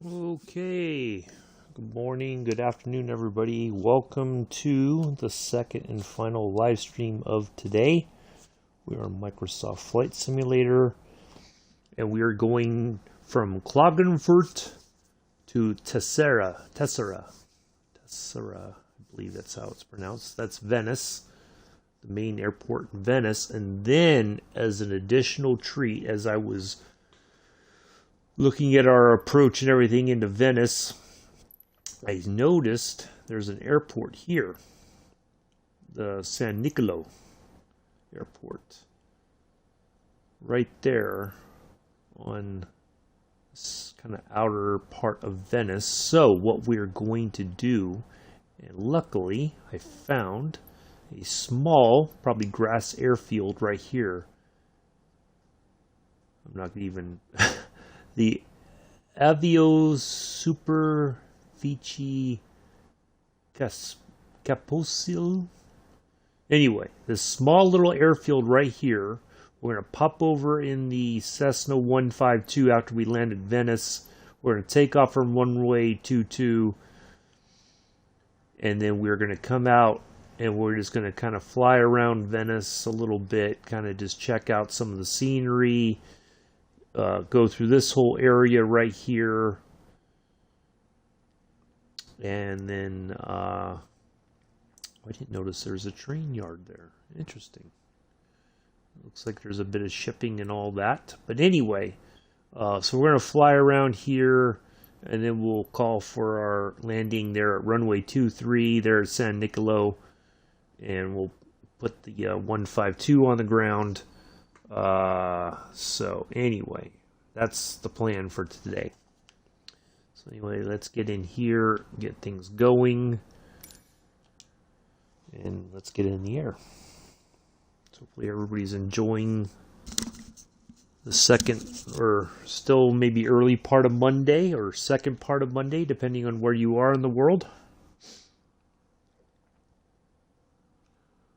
Okay, good morning, good afternoon, everybody. Welcome to the second and final live stream of today. We are on Microsoft Flight Simulator, and we are going from Klagenfurt to Cessna, I believe that's how it's pronounced. That's Venice, the main airport in Venice. And then, as an additional treat, as I was looking at our approach and everything into Venice, I noticed there's an airport here, the San Nicolo Airport, right there on this kind of outer part of Venice. So what we're going to do, and luckily I found a small, probably grass airfield right here. I'm not going to even... the Avio Superfici Caposil. Anyway, this small little airfield right here. We're going to pop over in the Cessna 152 after we land at Venice. We're going to take off from runway 22. And then we're going to come out and we're just going to kind of fly around Venice a little bit. Kind of just check out some of the scenery. Go through this whole area right here, and then I didn't notice there's a train yard there. Interesting. Looks like there's a bit of shipping and all that. But anyway, so we're going to fly around here, and then we'll call for our landing there at runway 23 there at San Nicolo, and we'll put the 152 on the ground. So anyway, that's the plan for today. So anyway, let's get in here, get things going, and let's get in the air. So hopefully everybody's enjoying the second, or still maybe early part of Monday, or second part of Monday, depending on where you are in the world.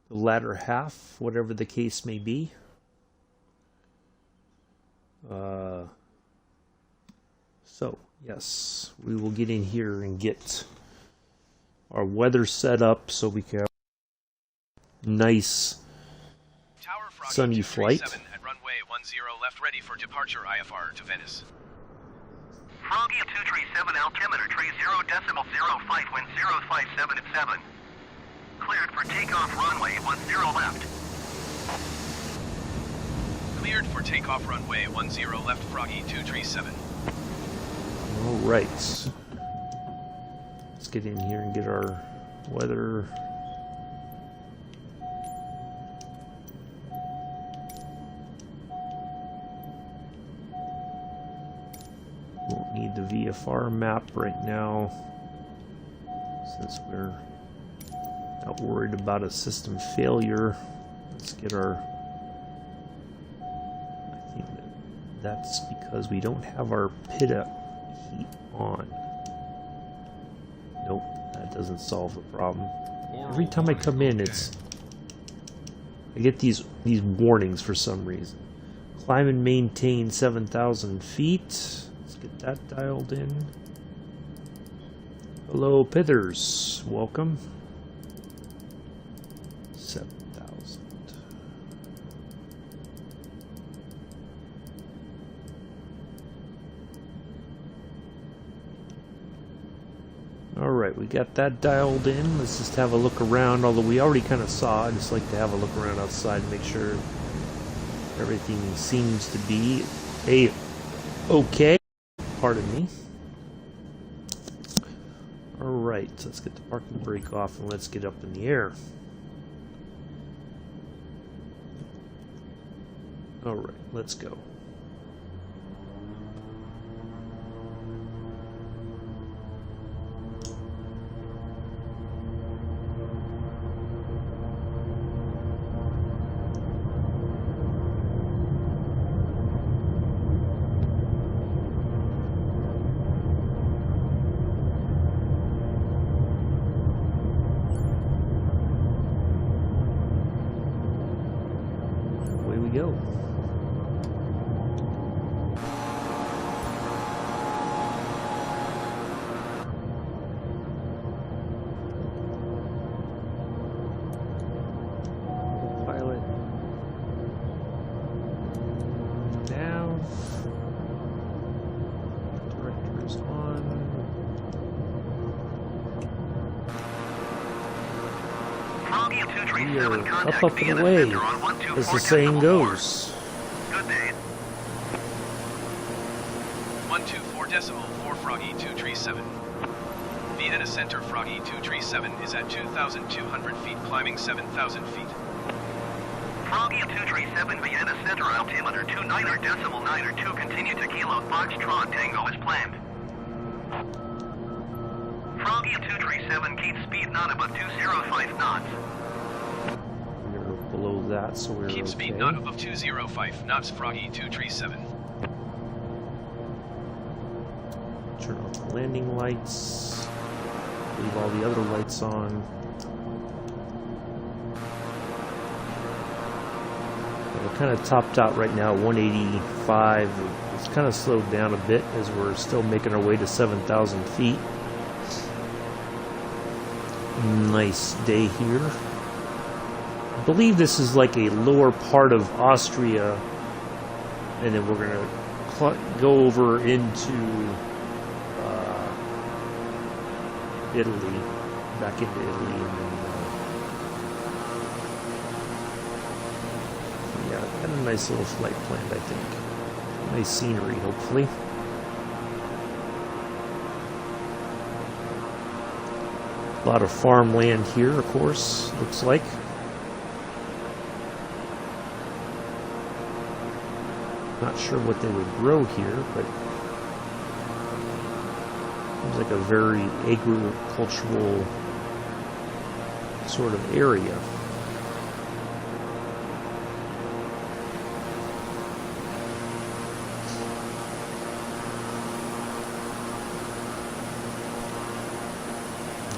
The latter half, whatever the case may be. So yes, we will get in here and get our weather set up so we can have a nice sunny flight. At runway 10 left, ready for departure IFR to Venice. Froggy 237 altimeter, tree 0.005, wind 057 at 7. Cleared for takeoff runway 10 left. Cleared for takeoff runway 10 left, Froggy 237. All right. Let's get in here and get our weather. Won't need the VFR map right now, since we're not worried about a system failure. Let's get our... That's because we don't have our PITA heat on. Nope, that doesn't solve the problem. Every time I come in, I get these warnings for some reason. Climb and maintain 7,000 feet. Let's get that dialed in. Hello, Pithers. Welcome. 7,000. Alright, we got that dialed in. Let's just have a look around, although we already kind of saw. I just like to have a look around outside and make sure everything seems to be okay. Pardon me. Alright, so let's get the parking brake off and let's get up in the air. Alright, let's go. Away we go. We are up and away, as the saying goes. Good day. 124.4 Froggy 237. Vienna Center Froggy 237 is at 2,200 feet, climbing 7,000 feet. Froggy 237 Vienna Center altimeter 29.92, continue to Kilo Foxtrot Tango as planned. Froggy 237, keep speed not above 205 knots. We're below that, so we're Keep okay. speed not above 205 knots, Froggy 237. Turn off the landing lights. Leave all the other lights on. We're kind of topped out right now at 185. It's kind of slowed down a bit as we're still making our way to 7,000 feet. Nice day here. I believe this is like a lower part of Austria, and then we're going to go over into Italy, back into Italy, and then yeah, got a nice little flight planned, I think. Nice scenery, hopefully. A lot of farmland here, of course, looks like. Not sure what they would grow here, but seems like a very agricultural sort of area.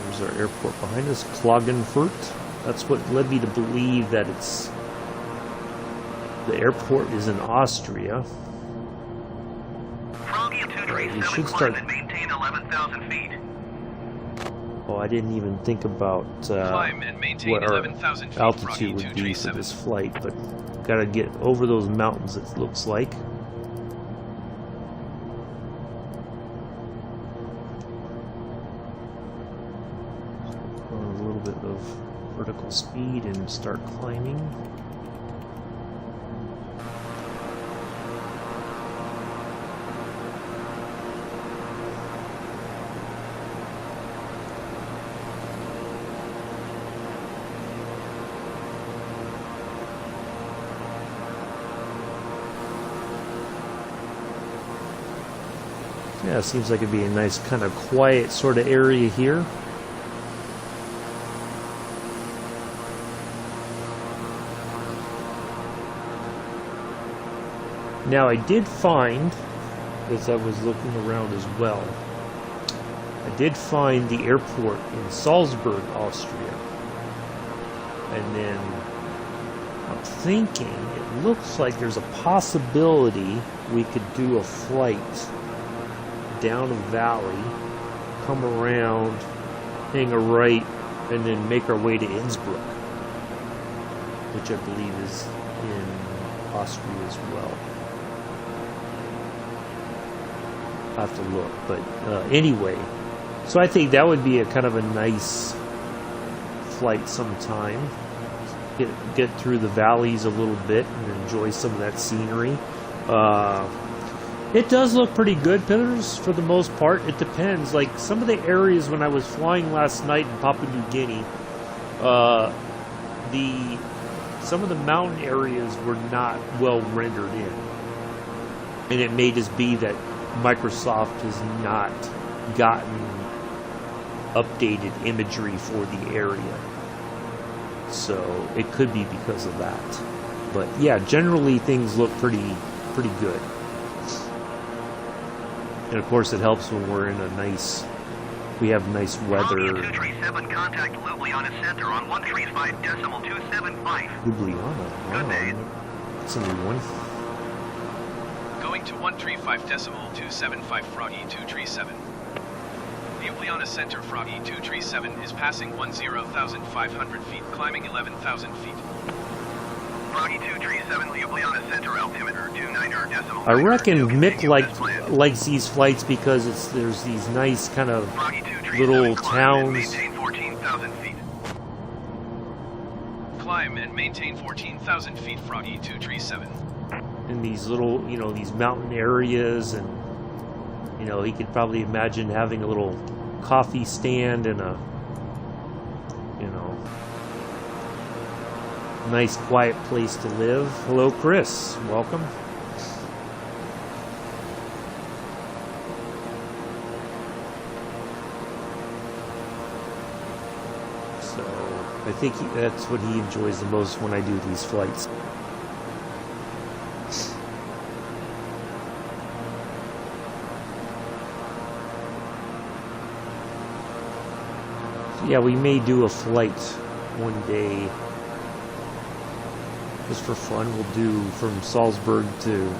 There's our airport behind us, Klagenfurt. That's what led me to believe that it's the airport is in Austria. Froggy 237, should climb start. and maintain 11,000 feet. Oh, I didn't even think about Climb and maintain what our 11,000 feet, altitude Froggy would be for 237. this flight, but gotta get over those mountains, it looks like. Go on a little bit of vertical speed and start climbing. Yeah, it seems like it'd be a nice kind of quiet sort of area here. Now I did find, as I was looking around as well, I did find the airport in Salzburg, Austria. And then I'm thinking, it looks like there's a possibility we could do a flight down a valley, come around, hang a right, and then make our way to Innsbruck, which I believe is in Austria as well. I'll have to look, but anyway, so I think that would be a kind of a nice flight sometime. Get through the valleys a little bit and enjoy some of that scenery. It does look pretty good, Pillars, for the most part. It depends. Like, some of the areas when I was flying last night in Papua New Guinea, some of the mountain areas were not well rendered in. And it may just be that Microsoft has not gotten updated imagery for the area. So, it could be because of that. But, yeah, generally things look pretty good. And of course, it helps when we're in we have nice weather. Froggy 237, contact Ljubljana Center on 135.275. Ljubljana. Good day. That's a new one. Going to 135.275 Froggy 237. Ljubljana Center Froggy 237 is passing 10,500 feet, climbing 11,000 feet. Froggy 237, Ljubljana Center altimeter 29.9. I reckon Mick likes these flights because there's these nice kind of Froggy 237, little climb and towns. maintain 14,000 feet. climb and maintain 14,000 feet, Froggy 237. In these little, these mountain areas, and he could probably imagine having a little coffee stand and a nice quiet place to live. Hello, Chris. Welcome. So I think that's what he enjoys the most when I do these flights. Yeah, we may do a flight one day just for fun. We'll do from Salzburg to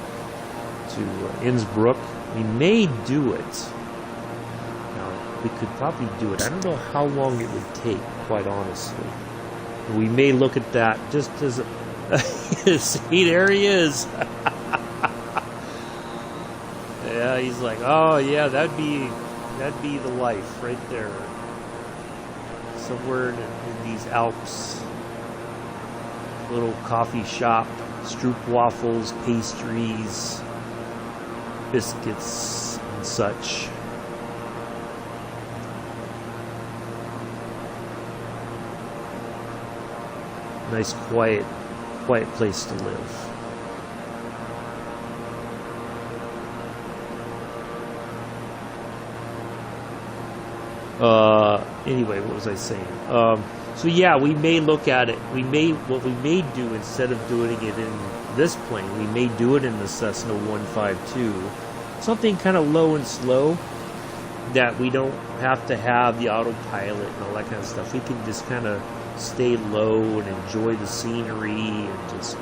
Innsbruck. We may do it. Now, we could probably do it. I don't know how long it would take, quite honestly. We may look at that just as a... See, there he is. Yeah, he's like, oh yeah, that'd be the life right there. Somewhere in these Alps, little coffee shop, stroop waffles, pastries, biscuits, and such. Nice, quiet place to live. Anyway, what was I saying? So yeah, we may look at it. What we may do, instead of doing it in this plane, we may do it in the Cessna 152. Something kind of low and slow that we don't have to have the autopilot and all that kind of stuff. We can just kind of stay low and enjoy the scenery and just,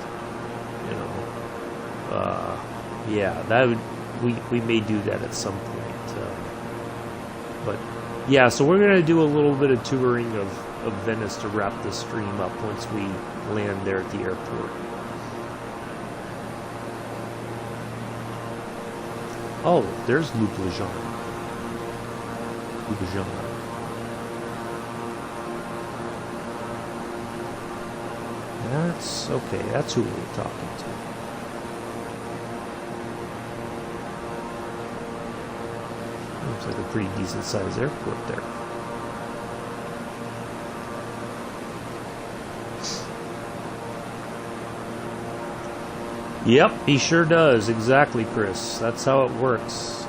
yeah, that would, we may do that at some point. But yeah, so we're going to do a little bit of touring of Venice to wrap the stream up once we land there at the airport. Oh, there's Loup-Lejean. That's okay, that's who we're talking to. Looks like a pretty decent sized airport there. Yep, he sure does. Exactly, Chris. That's how it works.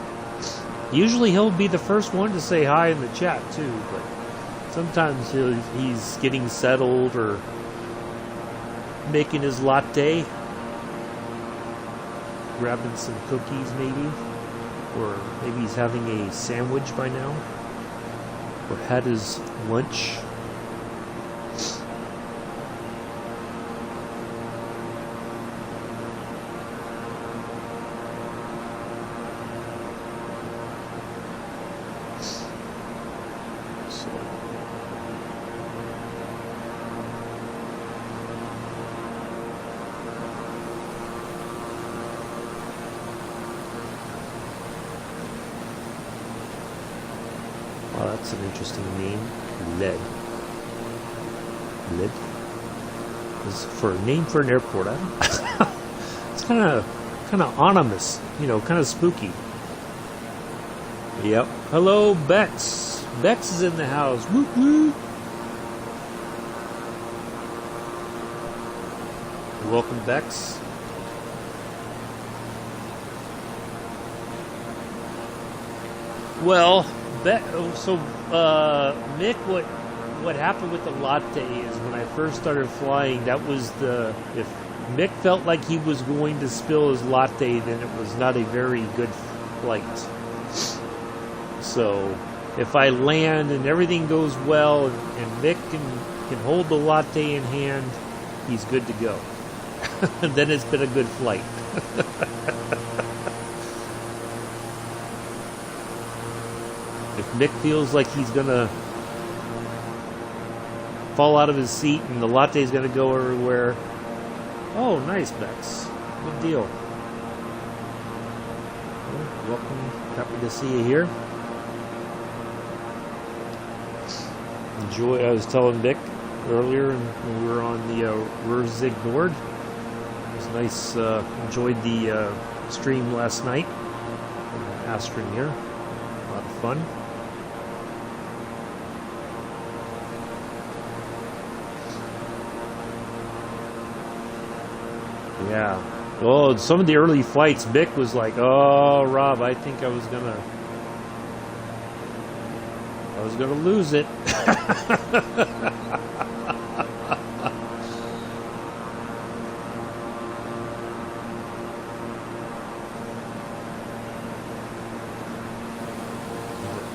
Usually he'll be the first one to say hi in the chat too, but sometimes he's getting settled or making his latte, grabbing some cookies maybe, or maybe he's having a sandwich by now, or had his lunch. That's an interesting name. Lead. Is for a name for an airport. It's kind of ominous, kind of spooky. Yep. Hello, Bex. Bex is in the house. Woo woo. Welcome, Bex. Well, so Mick, what happened with the latte is when I first started flying, that was if Mick felt like he was going to spill his latte, then it was not a very good flight. So if I land and everything goes well and Mick can hold the latte in hand, he's good to go. Then it's been a good flight. If Mick feels like he's gonna fall out of his seat and the latte's gonna go everywhere, oh, nice, Bex. Good deal. Well, welcome. Happy to see you here. Enjoy. I was telling Mick, earlier when we were on the Rurzig Nord. It was nice. Enjoyed the stream last night. Astron here. A lot of fun. Yeah. Well, some of the early flights, Mick was like, "Oh, Rob, I think I was gonna lose it."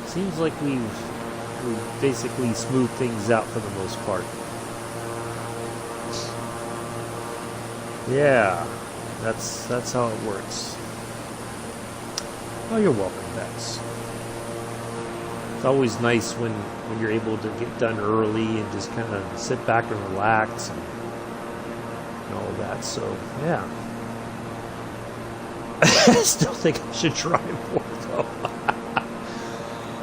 Seems like we've basically smoothed things out for the most part. Yeah, that's how it works. Oh, you're welcome, Bex. It's always nice when you're able to get done early and just kind of sit back and relax and all that. So, yeah. I still think I should try more, though.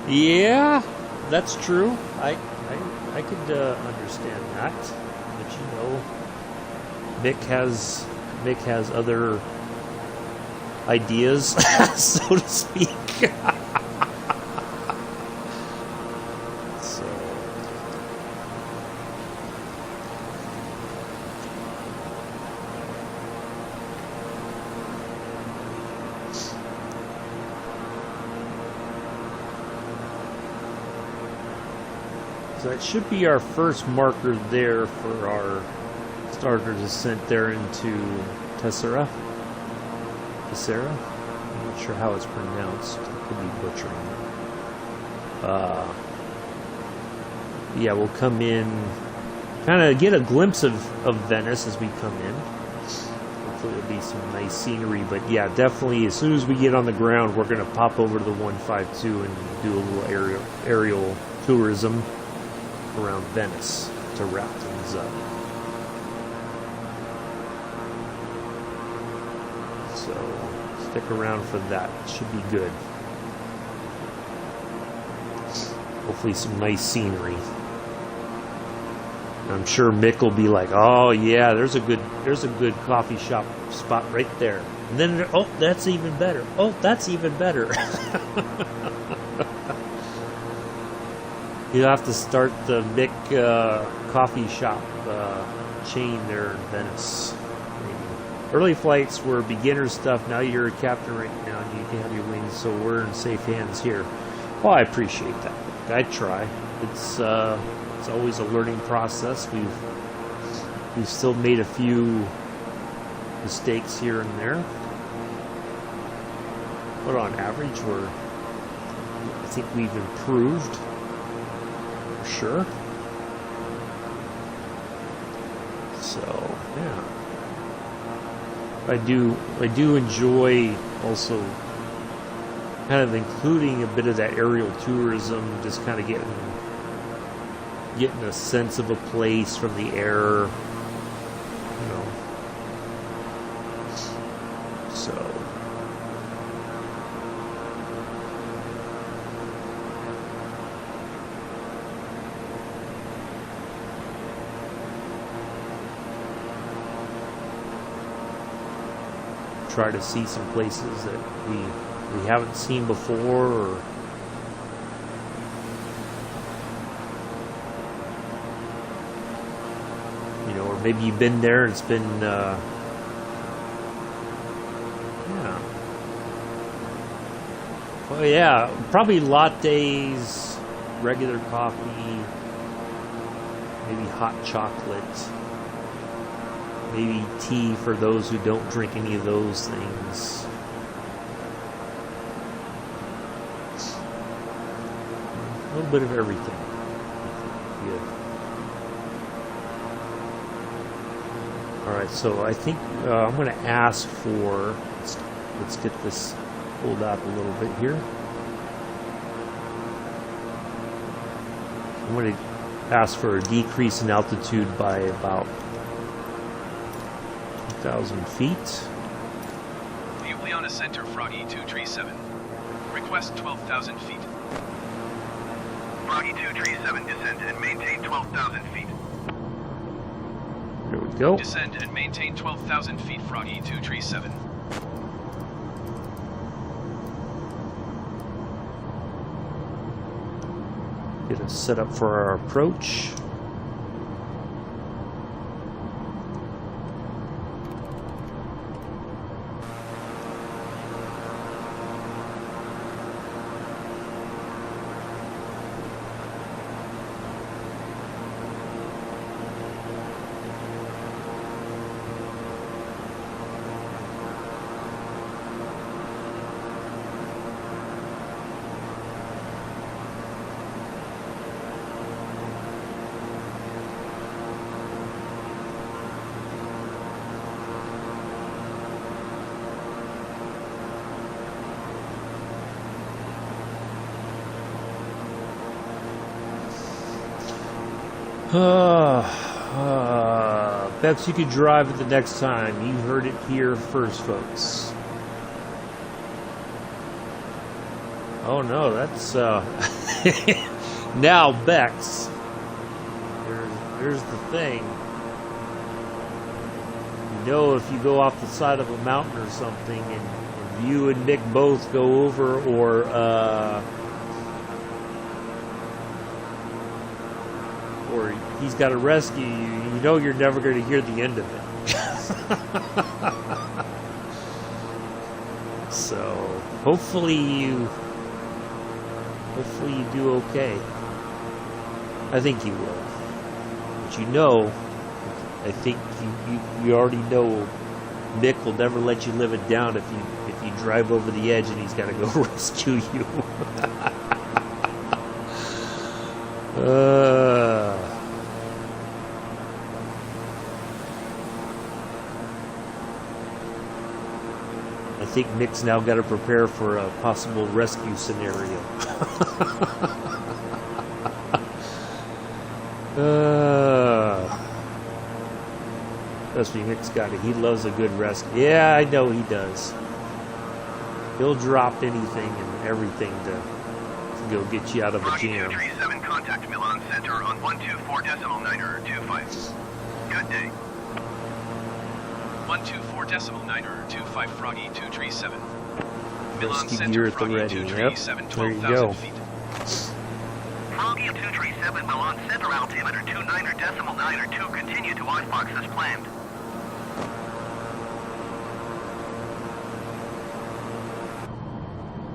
Yeah, that's true. I could understand that. But, you know, Mick has other ideas, so to speak. So that should be our first marker there for our starter descent there into Tessera. I'm not sure how it's pronounced. I could be butchering it. Yeah, we'll come in, kind of get a glimpse of Venice as we come in. Hopefully it'll be some nice scenery, but yeah, definitely as soon as we get on the ground, we're going to pop over to the 152 and do a little aerial tourism around Venice to wrap things up. So stick around for that. It should be good. Hopefully some nice scenery. I'm sure Mick will be like, "Oh yeah, there's a good coffee shop spot right there." And then, "Oh, that's even better. Oh, that's even better." You'll have to start the Mick coffee shop chain there in Venice. Early flights were beginner stuff. Now you're a captain right now, and you can have your wings, so we're in safe hands here. Well, I appreciate that. I try. It's always a learning process. We've still made a few mistakes here and there, but on average, I think we've improved for sure. So yeah. I do enjoy also kind of including a bit of that aerial tourism, just kind of getting a sense of a place from the air, you know. So try to see some places that we haven't seen before, or you know, or maybe you've been there and it's been yeah. Well, yeah, probably lattes, regular coffee, maybe hot chocolate. Maybe tea for those who don't drink any of those things. A little bit of everything. Good. Alright, so I think I'm going to ask for... Let's get this pulled out a little bit here. I'm going to ask for a decrease in altitude by about 2,000 feet. Ljubljana Center, Froggy 237. Request 12,000 feet. Froggy 237, descend and maintain 12,000 feet. Go. Descend and maintain 12,000 feet, Froggy 237. Get us set up for our approach. Bets you could drive it the next time. You heard it here first, folks. Oh no, that's now Bex. There's the thing. You know, if you go off the side of a mountain or something, and you and Mick both go over, or he's got to rescue you, you know you're never going to hear the end of it. So hopefully you do okay. I think you will. But you know, I think you already know Mick will never let you live it down if you drive over the edge and he's got to go rescue you. I think Mick's now got to prepare for a possible rescue scenario. Trust me, Mick's got it. He loves a good rescue. Yeah, I know he does. He'll drop anything and everything to go get you out of a jam. 237, contact Milan Center on 124.925. Good day. 124.925, Froggy 237. Milan Rescue Center, gear at the Froggy ready. 237, Yep. There you 12,000 go. feet. Froggy 237, Milan Center, altimeter 29.9 continue to Icebox as planned.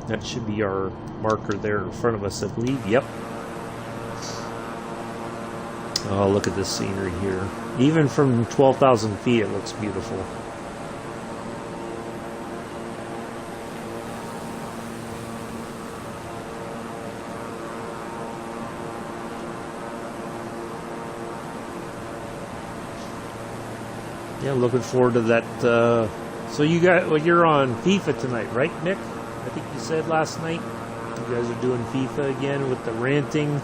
That should be our marker there in front of us, I believe. Yep. Oh, look at this scenery here. Even from 12,000 feet, it looks beautiful. Yeah, looking forward to that. So you're on FIFA tonight, right, Nick? I think you said last night. You guys are doing FIFA again with the ranting.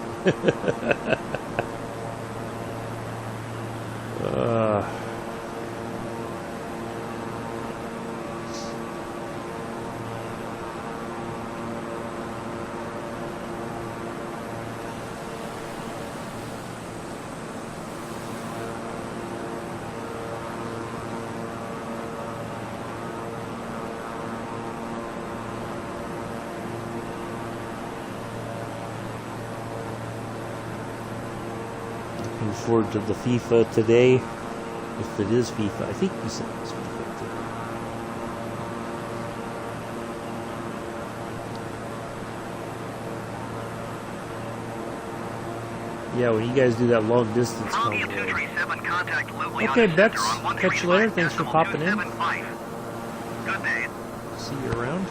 Looking forward to the FIFA today. If it is FIFA, I think you said it was FIFA today. Yeah, when you guys do that long distance Froggy convoy. 237, contact Ljubljana Okay, Bex. Center on Catch you later. Thanks for popping in. 135.275. Good day. See you around.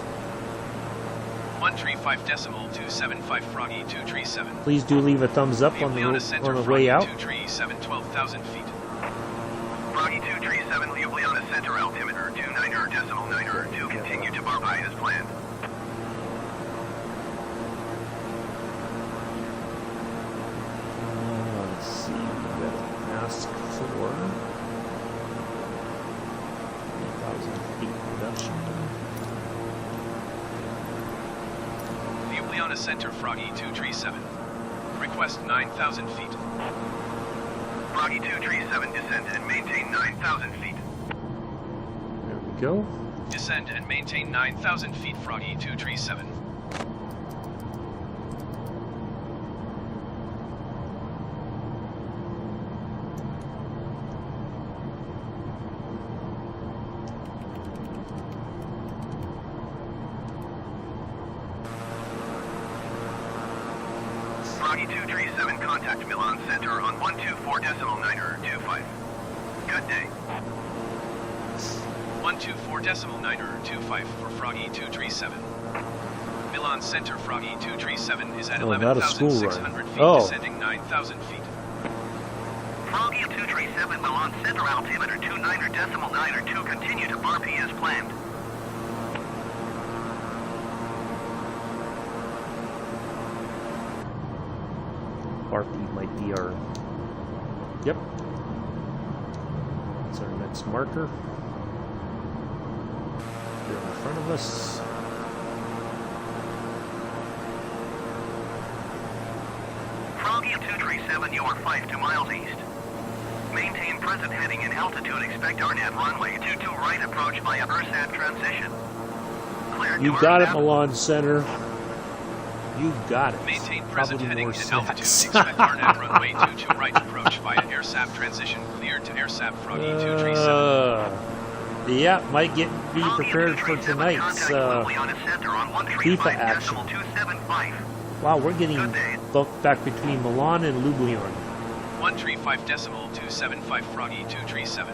135.275, Froggy 237. Please do leave a thumbs up on Ljubljana Center, the Froggy way out. 237, 12,000 feet. Froggy 237, Ljubljana Center, altimeter 29.9 continue to Barbai as planned. Let's see. We got to ask for 3,000 feet reduction. Ljubljana Center, Froggy 237. Request 9,000 feet. Froggy 237, descend and maintain 9,000 feet. There we go. Descend and maintain 9,000 feet, Froggy 237. Froggy 237, contact Milan Center on 124.925. Good day. 124.925 for Froggy 237. Milan Center, Froggy 237 is at Oh, not a school run. 11,600 feet, Oh. descending 9,000 feet. Froggy 237, Milan Center, altimeter 29.902, continue to Barpi as planned. Barpi might be our... Yep. That's our next marker. Here in front of us. Froggy 237, you are 52 miles east. Maintain present heading and altitude. Expect RNAV runway 22 right approach via URSAT transition. Cleared You to got it, URSAT. Milan Center. You got it. Maintain present Probably heading more and altitude. snacks. Expect RNAV runway 22 right approach via AirSAP transition. Cleared to AirSAP, Froggy 237. Yeah, might be prepared for tonight's FIFA action. Wow, we're getting bumped back between Milan and Ljubljana. 135.275 Froggy 237.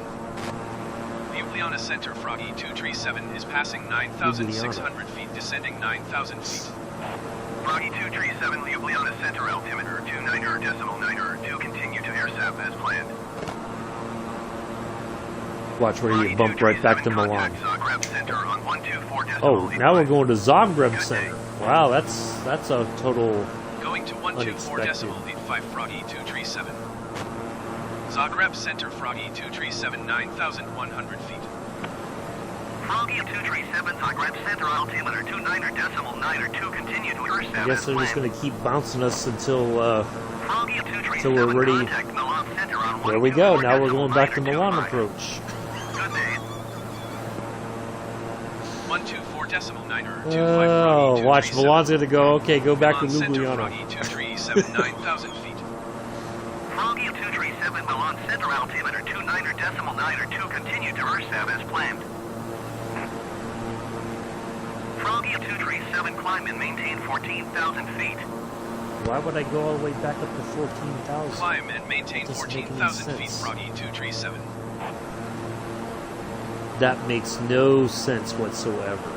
Ljubljana Center, Froggy 237 is passing 9,600 feet, descending 9,000 feet. Froggy 237, Ljubljana Center, altimeter 29.902, continue to AirSAP as planned. Watch where you get bumped right back to Milan. Contact Zagreb Center on 124.85. Oh, now we're going to Zagreb Center. Wow, that's a total... Going to 124.85 Froggy 237. Zagreb Center, Froggy 237, 9,100 feet. Froggy 237, Zagreb Center, altimeter 29.902, continue to AirSAP I as guess they're just planned. going to keep bouncing us until Froggy 237, we're ready. contact Milan Center on there we go. Now we're going back to 124.925. Milan approach. Good day. 124.925 Oh, Froggy watch 237. Milan's going to go. Okay, go back to Milan Center, Ljubljana. Froggy 237, 9,000 feet. Froggy 237, Milan Center, altimeter 29.902, continue to URSAP as planned. Froggy 237, climb and maintain 14,000 feet. Why would I go all the way back up to 14,000? Climb and maintain Doesn't make any 14,000 feet, sense. Froggy 237. That makes no sense whatsoever.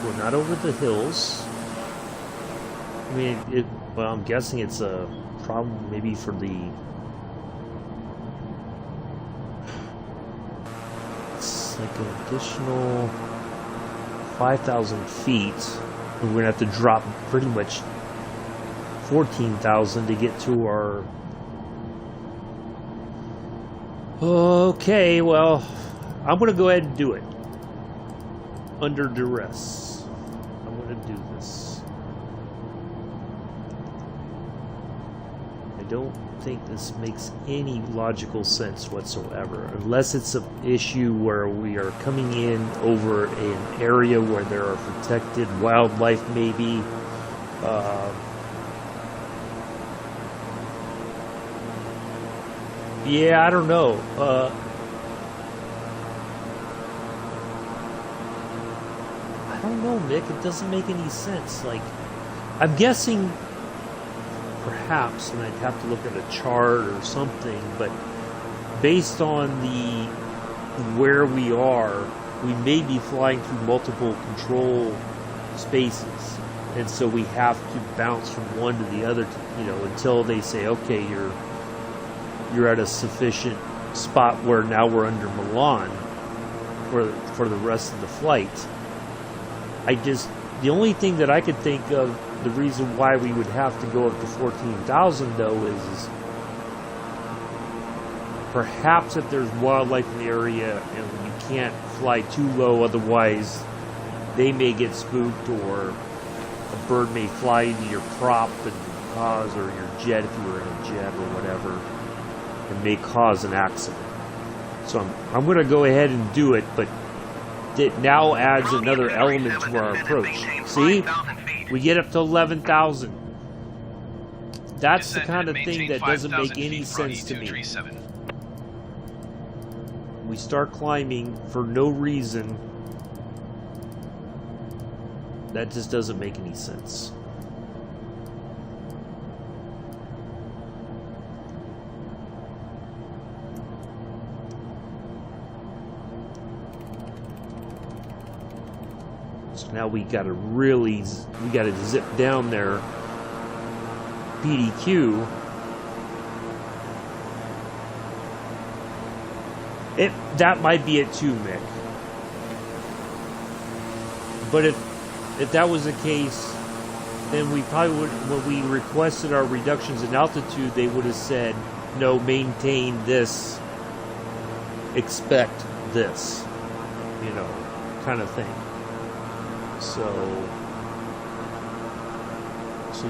We're not over the hills. I mean, well, I'm guessing it's a problem maybe for the... It's like an additional 5,000 feet. And we're going to have to drop pretty much 14,000 to get to our... Okay, well, I'm going to go ahead and do it. Under duress. I'm going to do this. I don't think this makes any logical sense whatsoever. Unless it's an issue where we are coming in over an area where there are protected wildlife, maybe. Yeah, I don't know. I don't know, Mick. It doesn't make any sense. Like, I'm guessing, perhaps, and I'd have to look at a chart or something, but based on where we are, we may be flying through multiple control spaces, and so we have to bounce from one to the other, until they say, okay, you're at a sufficient spot where now we're under Milan for the rest of the flight. The only thing that I could think of, the reason why we would have to go up to 14,000 though is perhaps if there's wildlife in the area and you can't fly too low, otherwise they may get spooked or a bird may fly into your prop and cause, or your jet if you were in a jet or whatever, and may cause an accident. So I'm going to go ahead and do it, but it now adds another element to our approach. See? We get up to 11,000. That's the kind of thing that doesn't make any sense to me. We start climbing for no reason. That just doesn't make any sense. So now we gotta zip down there, PDQ. That might be it too, Mick. But if that was the case, then we probably would, when we requested our reductions in altitude, they would have said, no, maintain this, expect this, you know, kind of thing. So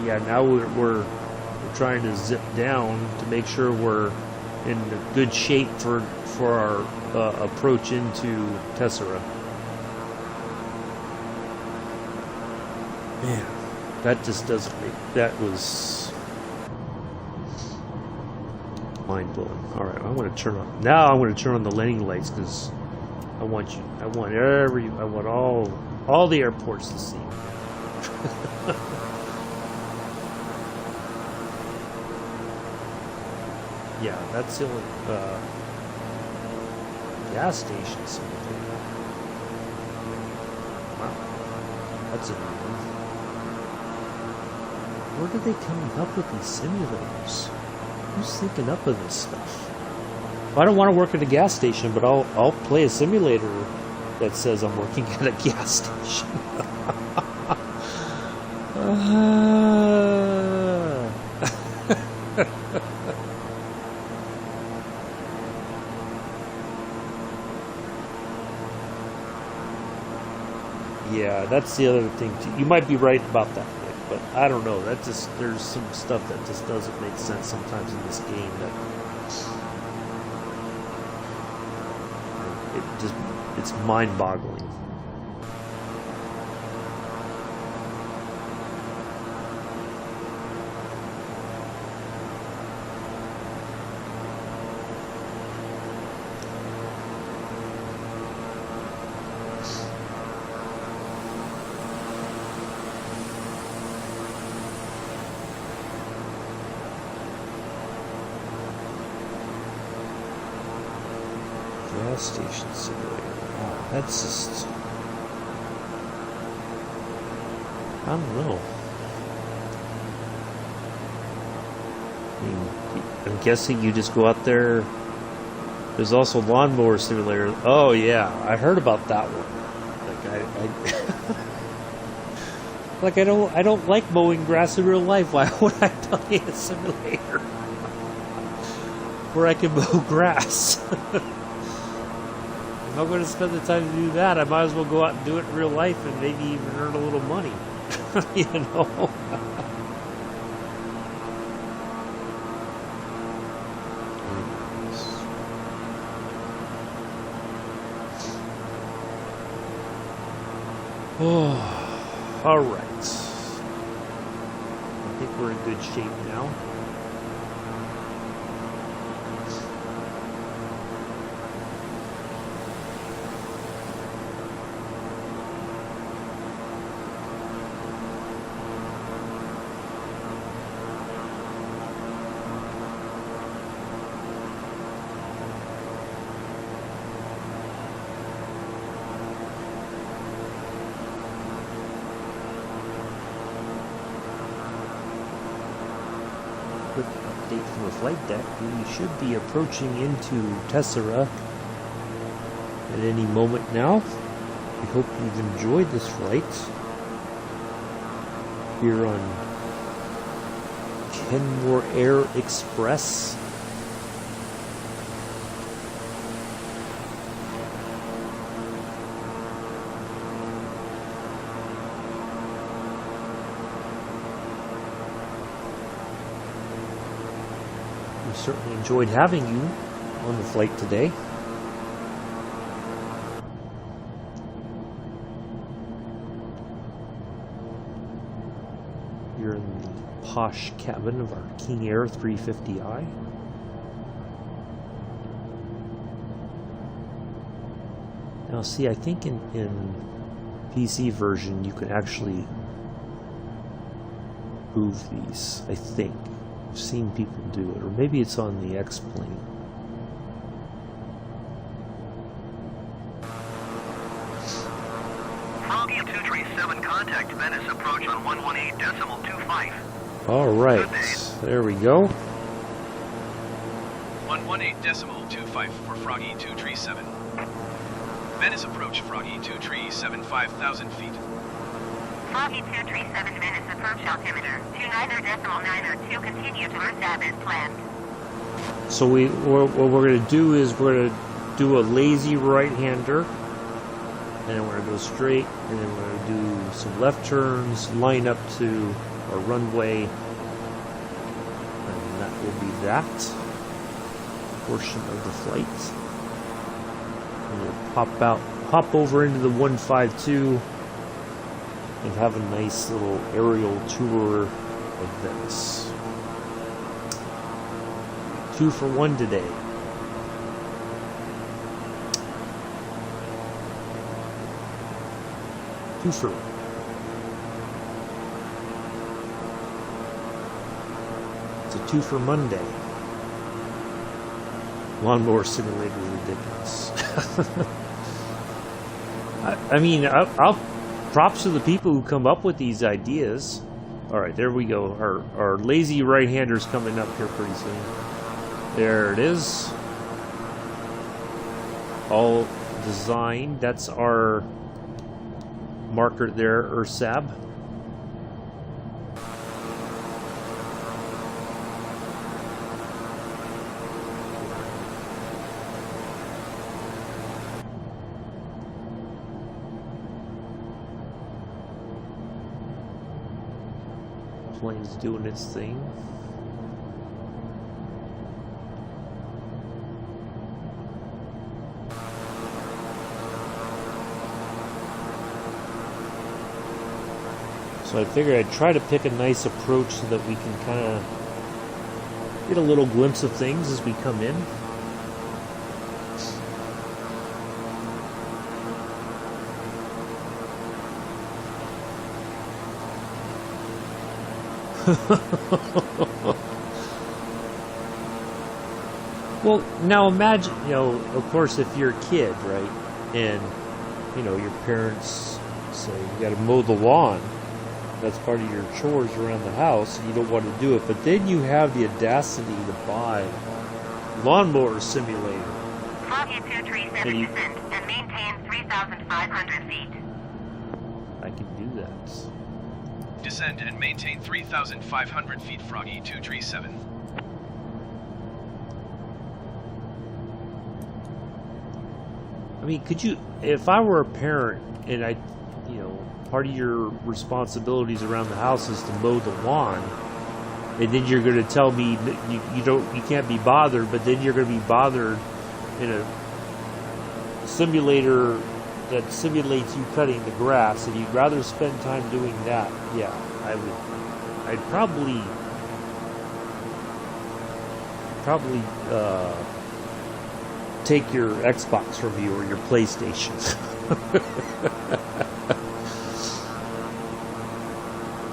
yeah, now we're trying to zip down to make sure we're in good shape for our approach into Tessera. Man, that just doesn't make... That was mind-blowing. Alright, I want to turn on... Now I want to turn on the landing lights, because I want all the airports to see. Yeah, that's the only gas station simulator. Wow, that's a new one. Where are they coming up with these simulators? Who's thinking up of this stuff? Well, I don't want to work at a gas station, but I'll play a simulator that says I'm working at a gas station. Yeah, that's the other thing too. You might be right about that, Nick, but I don't know. That just, there's some stuff that just doesn't make sense sometimes in this game. That it's mind-boggling. Gas station simulator. Wow, that's just... I don't know. I mean, I'm guessing you just go out there. There's also lawnmower simulator. Oh yeah, I heard about that one. Like I don't like mowing grass in real life. Why would I play a simulator where I can mow grass? If I'm going to spend the time to do that, I might as well go out and do it in real life and maybe even earn a little money. You know? Oh, all right. I think we're in good shape now. Update from the flight deck. We should be approaching into Tessera at any moment now. We hope you've enjoyed this flight here on Kenmore Air Express. We certainly enjoyed having you on the flight today. You're in the posh cabin of our King Air 350i. Now see, I think in PC version you can actually move these, I think. I've seen people do it, or maybe it's on the X-Plane. Froggy 237, contact Venice approach on 118.25. All right, there we go. 118.25 for Froggy 237. Venice approach Froggy 237, 5,000 feet. Froggy 237 Venice approach altimeter 29.902, continue to RNAV as planned. So what we're going to do is we're going to do a lazy right-hander, and then we're going to go straight, and then we're going to do some left turns, line up to our runway, and that will be that portion of the flight. And we'll pop over into the 152 and have a nice little aerial tour of Venice. 2 for 1 today. Twofer. It's a 2 for Monday. Lawnmower Simulator is ridiculous. I mean, I'll props to the people who come up with these ideas. All right, there we go. Our lazy right-hander's coming up here pretty soon. There it is. All designed. That's our marker there, URSAB. Plane's doing its thing. So I figured I'd try to pick a nice approach so that we can kind of get a little glimpse of things as we come in. Well, now imagine, of course, if you're a kid, right, and, your parents say you got to mow the lawn, that's part of your chores around the house, and you don't want to do it, but then you have the audacity to buy Lawnmower Simulator. Froggy 237 descend and maintain 3,500 feet. I can do that. Descend and maintain 3,500 feet, Froggy 237. I mean, could you, if I were a parent and part of your responsibilities around the house is to mow the lawn, and then you're going to tell me that you can't be bothered, but then you're going to be bothered in a simulator that simulates you cutting the grass, and you'd rather spend time doing that, yeah, I'd probably take your Xbox from you or your PlayStation.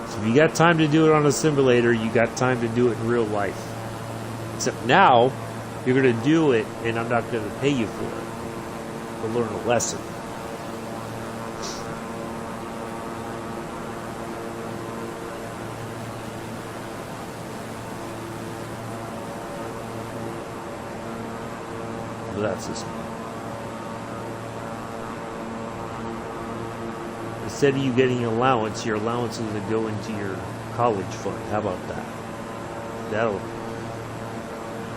So if you got time to do it on a simulator, you got time to do it in real life. Except now, you're going to do it, and I'm not going to pay you for it. To learn a lesson. Well, that's this one. Instead of you getting an allowance, your allowance is to go into your college fund. How about that?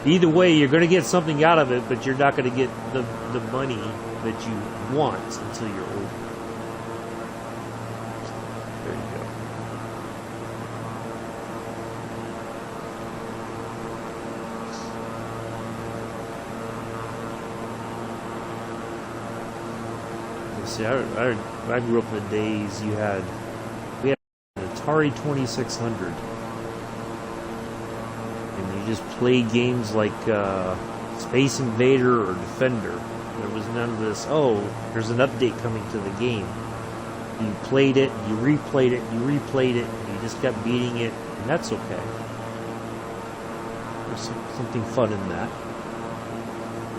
Either way, you're going to get something out of it, but you're not going to get the money that you want until you're older. There you go. See, I grew up in the days we had an Atari 2600, and you just played games like Space Invader or Defender. There was none of this, oh, there's an update coming to the game. You played it, you replayed it, you replayed it, and you just kept beating it, and that's okay. There's something fun in that.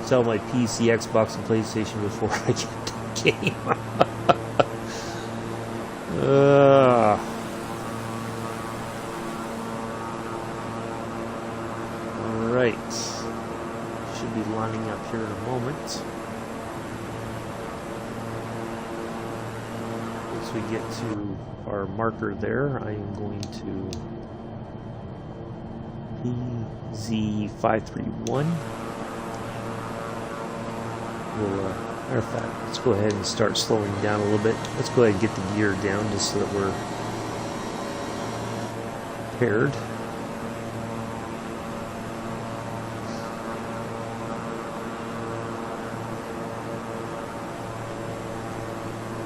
Sell my PC, Xbox, and PlayStation before I get the game. Alright. Should be lining up here in a moment. Once we get to our marker there, I am going to PZ531. Matter of fact, let's go ahead and start slowing down a little bit. Let's go ahead and get the gear down just so that we're paired.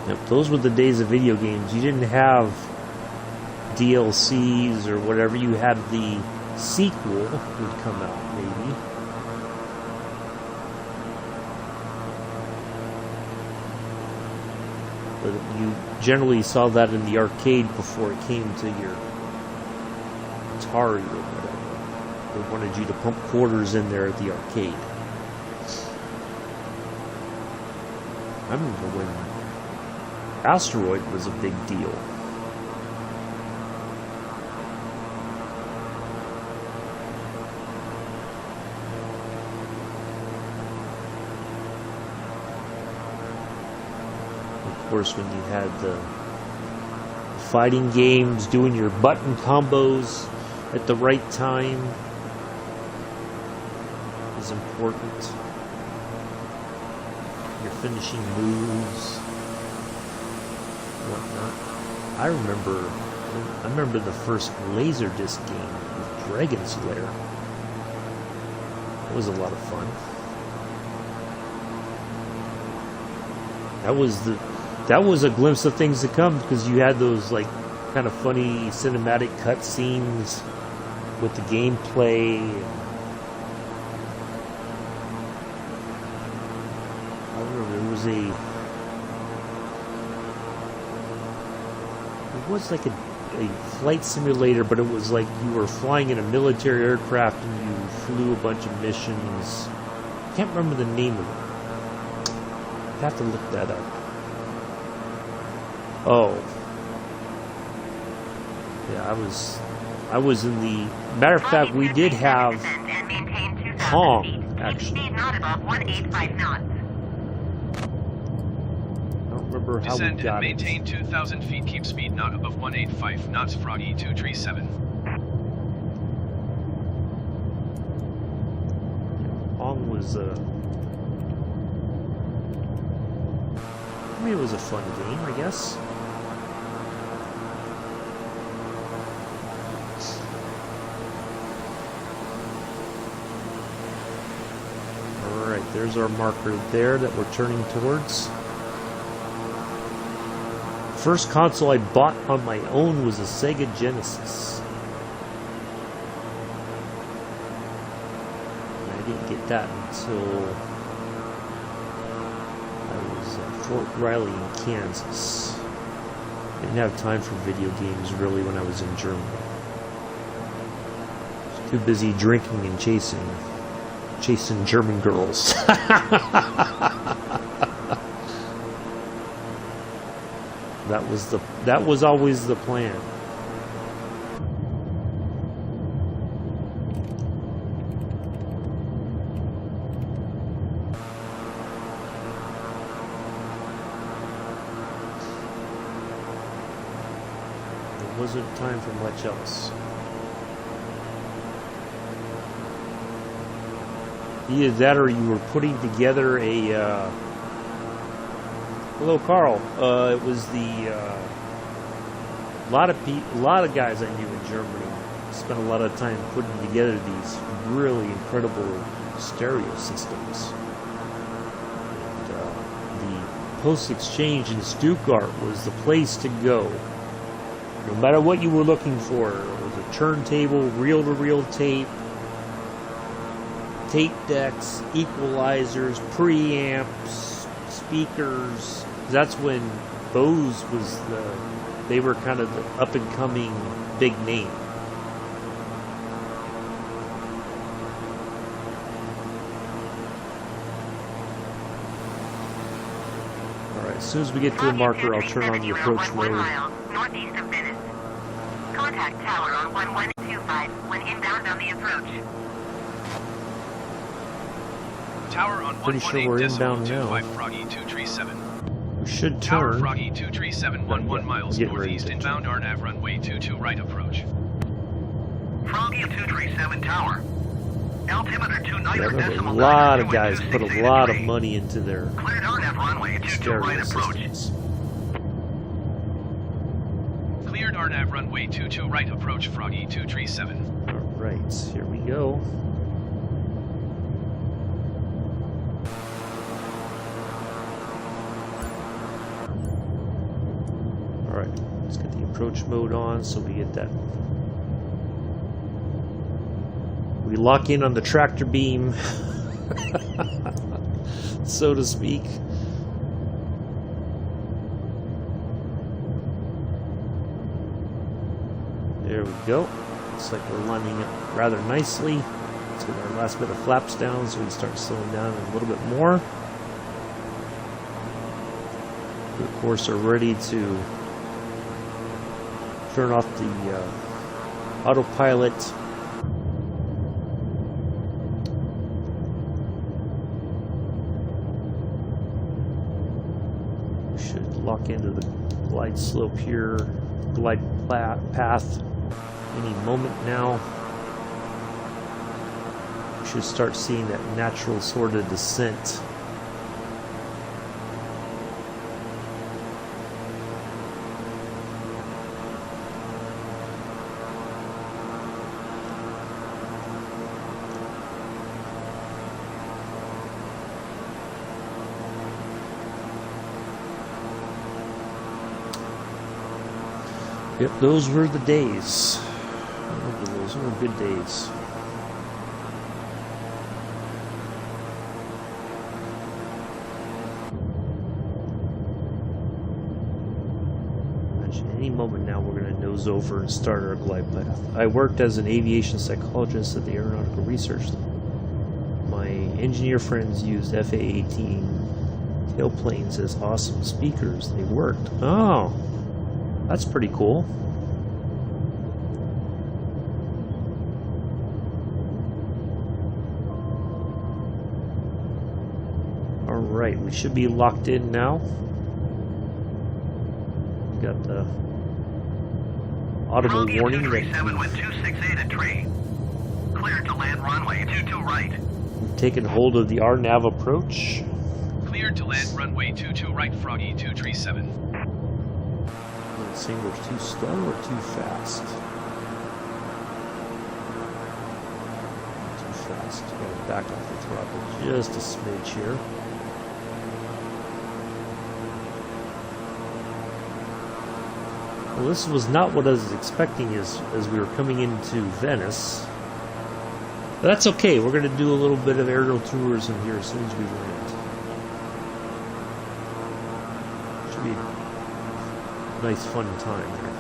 Yep, those were the days of video games. You didn't have DLCs or whatever. You had the sequel would come out, maybe. But you generally saw that in the arcade before it came to your Atari or whatever. They wanted you to pump quarters in there at the arcade. I remember when Asteroid was a big deal. Of course, when you had the fighting games, doing your button combos at the right time is important. Your finishing moves, whatnot. I remember the first Laserdisc game with Dragon Slayer. It was a lot of fun. That was a glimpse of things to come, because you had those like kind of funny cinematic cutscenes with the gameplay. I remember it was like a flight simulator, but it was like you were flying in a military aircraft and you flew a bunch of missions. I can't remember the name of it. I have to look that up. Oh. Yeah, I was in the... Matter of fact, we did have Kong, actually. I don't remember how we got it. Descend and maintain 2,000 feet. Keep speed not above 185 knots. Froggy 237. Kong was I mean, it was a fun game, I guess. Alright, there's our marker there that we're turning towards. First console I bought on my own was a Sega Genesis. And I didn't get that until I was at Fort Riley in Kansas. Didn't have time for video games really when I was in Germany. I was too busy drinking and chasing German girls. That was always the plan. There wasn't time for much else. Either that or you were putting together a hello, Carl. It was a lot of guys I knew in Germany spent a lot of time putting together these really incredible stereo systems. And the Post Exchange in Stuttgart was the place to go. No matter what you were looking for, it was a turntable, reel-to-reel tape, tape decks, equalizers, preamps, speakers. That's when Bose was they were kind of the up-and-coming big name. Alright, as soon as we get to the marker, I'll turn on the approach mode. Northeast of Venice. Contact tower on 1125 when inbound on the approach. Tower on Pretty sure we're inbound now. Froggy 237. We should Tower turn. Froggy 237 11 miles northeast inbound RNAV runway 22 right approach. Froggy 237 Tower. Altimeter 29 Yeah, decimal a lot 9 of guys put a lot of money into their Cleared RNAV runway 22 stereo right approach. systems. Cleared RNAV runway 22 right approach Froggy 237. Alright, here we go. Alright, let's get the approach mode on so we get that. We lock in on the tractor beam, so to speak. There we go. Looks like we're lining up rather nicely. Let's get our last bit of flaps down so we can start slowing down a little bit more. We, of course, are ready to turn off the autopilot. We should lock into the glide slope here, glide path any moment now. We should start seeing that natural sort of descent. Yep, those were the days. Those were good days. Any moment now we're going to nose over and start our glide path. I worked as an aviation psychologist at the Aeronautical Research Lab. My engineer friends used FA-18 tailplanes as awesome speakers. They worked. Oh, that's pretty cool. Alright, we should be locked in now. Got the audible warning that with 268 at tree. Cleared to land runway 22 right. we've taken hold of the RNAV approach. Cleared to land runway 22 right Froggy 237. Let's see, we're too slow or too fast? Too fast. Gotta back off the throttle just a smidge here. Well, this was not what I was expecting as we were coming into Venice. But that's okay. We're going to do a little bit of aerial tourism here as soon as we land. Should be a nice, fun time here.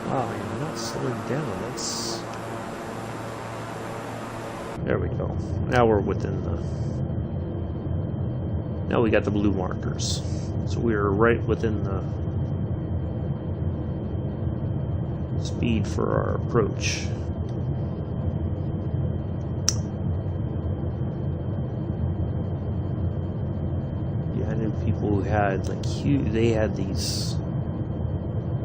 Wow, you're not slowing down. That's... There we go. Now we're within the... Now we got the blue markers. So we are right within the speed for our approach. Yeah, I knew people who had like huge... They had these...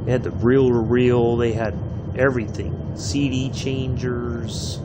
They had the reel-to-reel, they had everything. CD changers.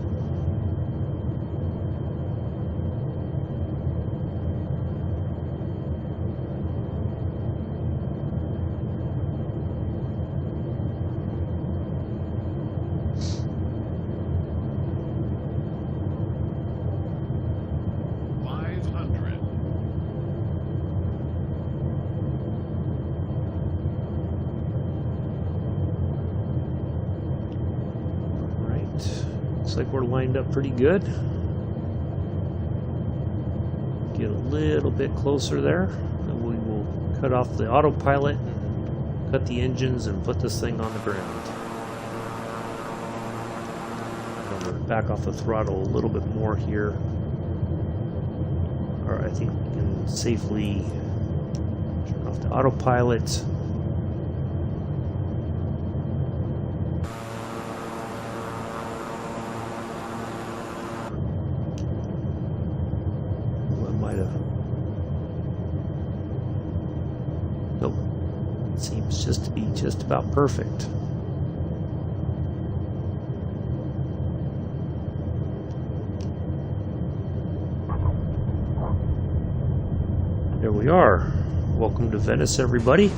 Looks like we're lined up pretty good. Get a little bit closer there, and we will cut off the autopilot, and cut the engines, and put this thing on the ground. I'm going to back off the throttle a little bit more here. Alright, I think we can safely turn off the autopilot. Just to be just about perfect. There we are. Welcome to Venice, everybody.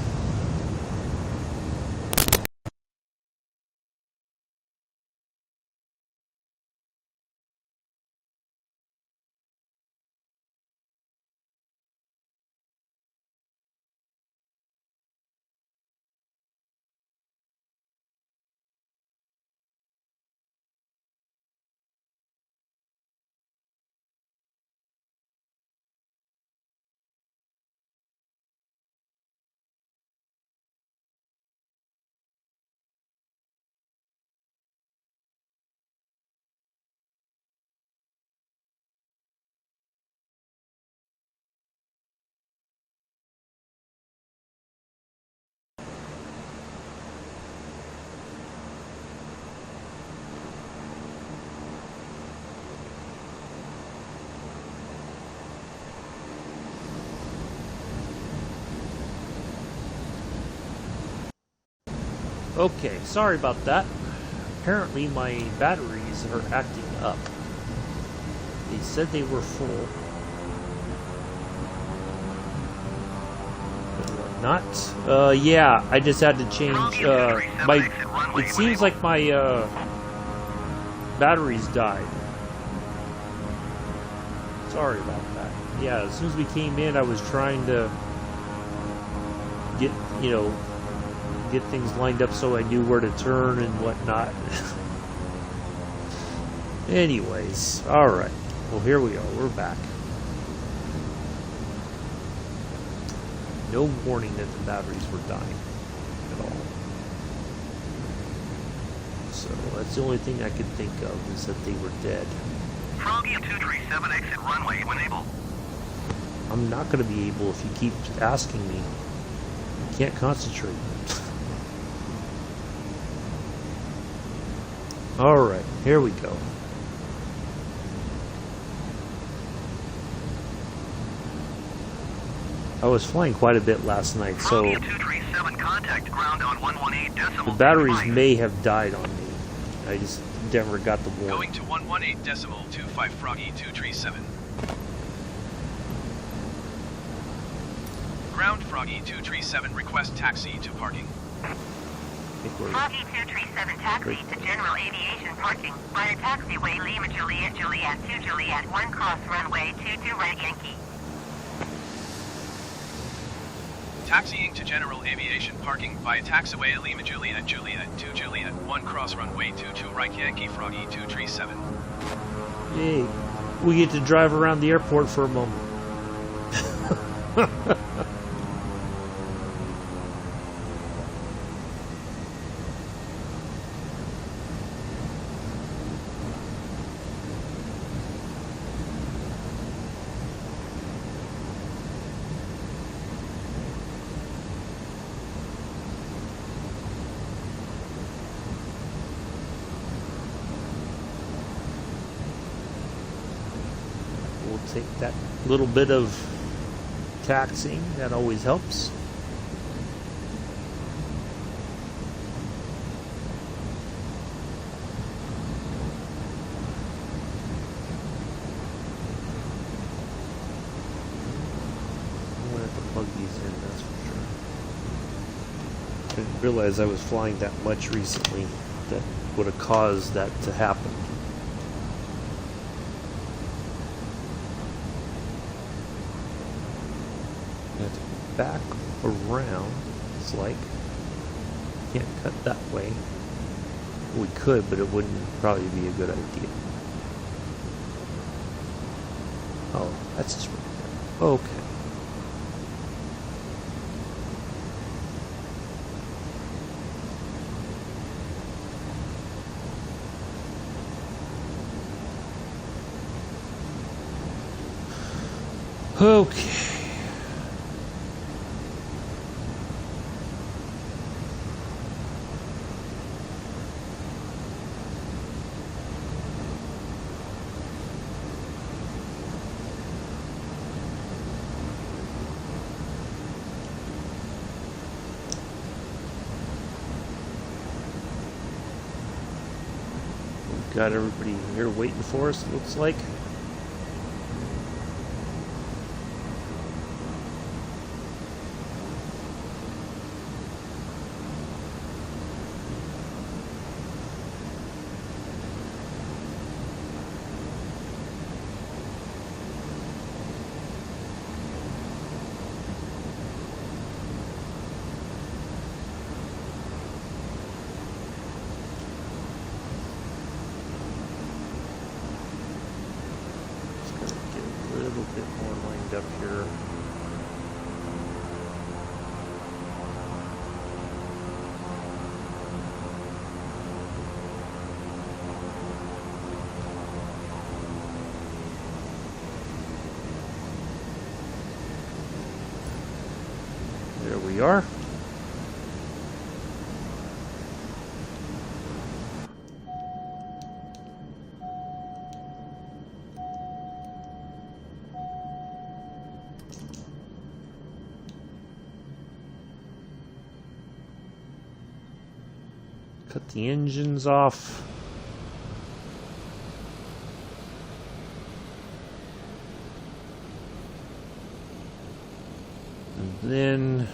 Okay, sorry about that. Apparently my batteries are acting up. They said they were full. But not. Yeah, I just had to change, it seems like my, batteries died. Sorry about that. Yeah, as soon as we came in, I was trying to get, get things lined up so I knew where to turn and whatnot. Anyways, alright. Well, here we are. We're back. No warning that the batteries were dying at all. So that's the only thing I could think of, is that they were dead. Froggy 237 exit runway when able. I'm not going to be able if you keep asking me. I can't concentrate. Alright, here we go. I was flying quite a bit last night, so the batteries may have died on me. I just never got the warning. Going to 118.25 Froggy 237. Ground Froggy 237, request taxi to parking. Froggy 237 taxi to general aviation parking. Via taxiway Lima Juliet Juliet 2 Juliet 1 cross runway 22 right Yankee. Taxiing to general aviation parking via taxiway Lima Juliet Juliet 2 Juliet 1 cross runway 22 right Yankee Froggy 237. Hey, we get to drive around the airport for a moment. Take that little bit of taxiing, that always helps. I'm gonna have to plug these in, that's for sure. I didn't realize I was flying that much recently that would have caused that to happen. Back around, it's like can't cut that way. We could, but it wouldn't probably be a good idea. Oh, that's just right there. Okay. Okay. We've got everybody here waiting for us, it looks like. Bit more lined up here. There we are. Cut the engines off. And then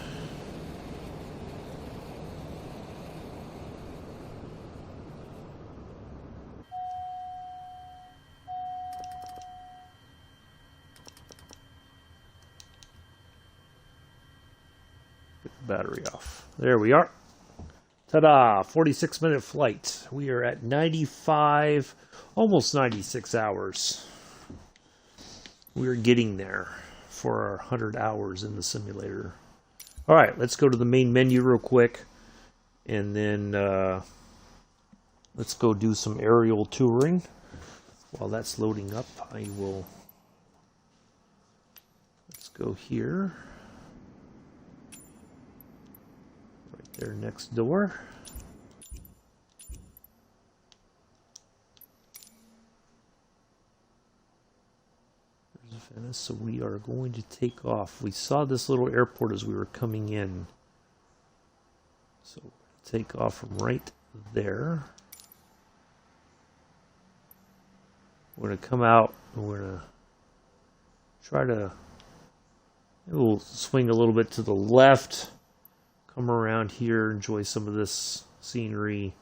get the battery off. There we are. Ta-da! 46-minute flight. We are at 95, almost 96 hours. We're getting there for our 100 hours in the simulator. All right, let's go to the main menu real quick, and then let's go do some aerial touring. While that's loading up, I will. Let's go here. There next door. There's Venice, so we are going to take off. We saw this little airport as we were coming in. So take off from right there. We're going to come out and we're going to try to, we'll swing a little bit to the left. Come around here, enjoy some of this scenery.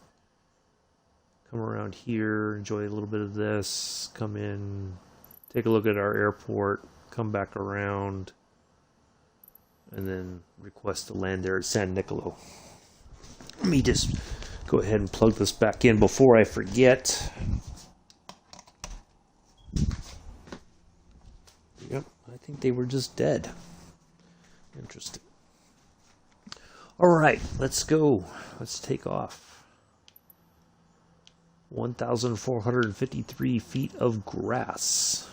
Come around here, enjoy a little bit of this. Come in, take a look at our airport, come back around, and then request to land there at San Nicolo. Let me just go ahead and plug this back in before I forget. Yep, I think they were just dead. Interesting. All right, let's go. Let's take off. 1,453 feet of grass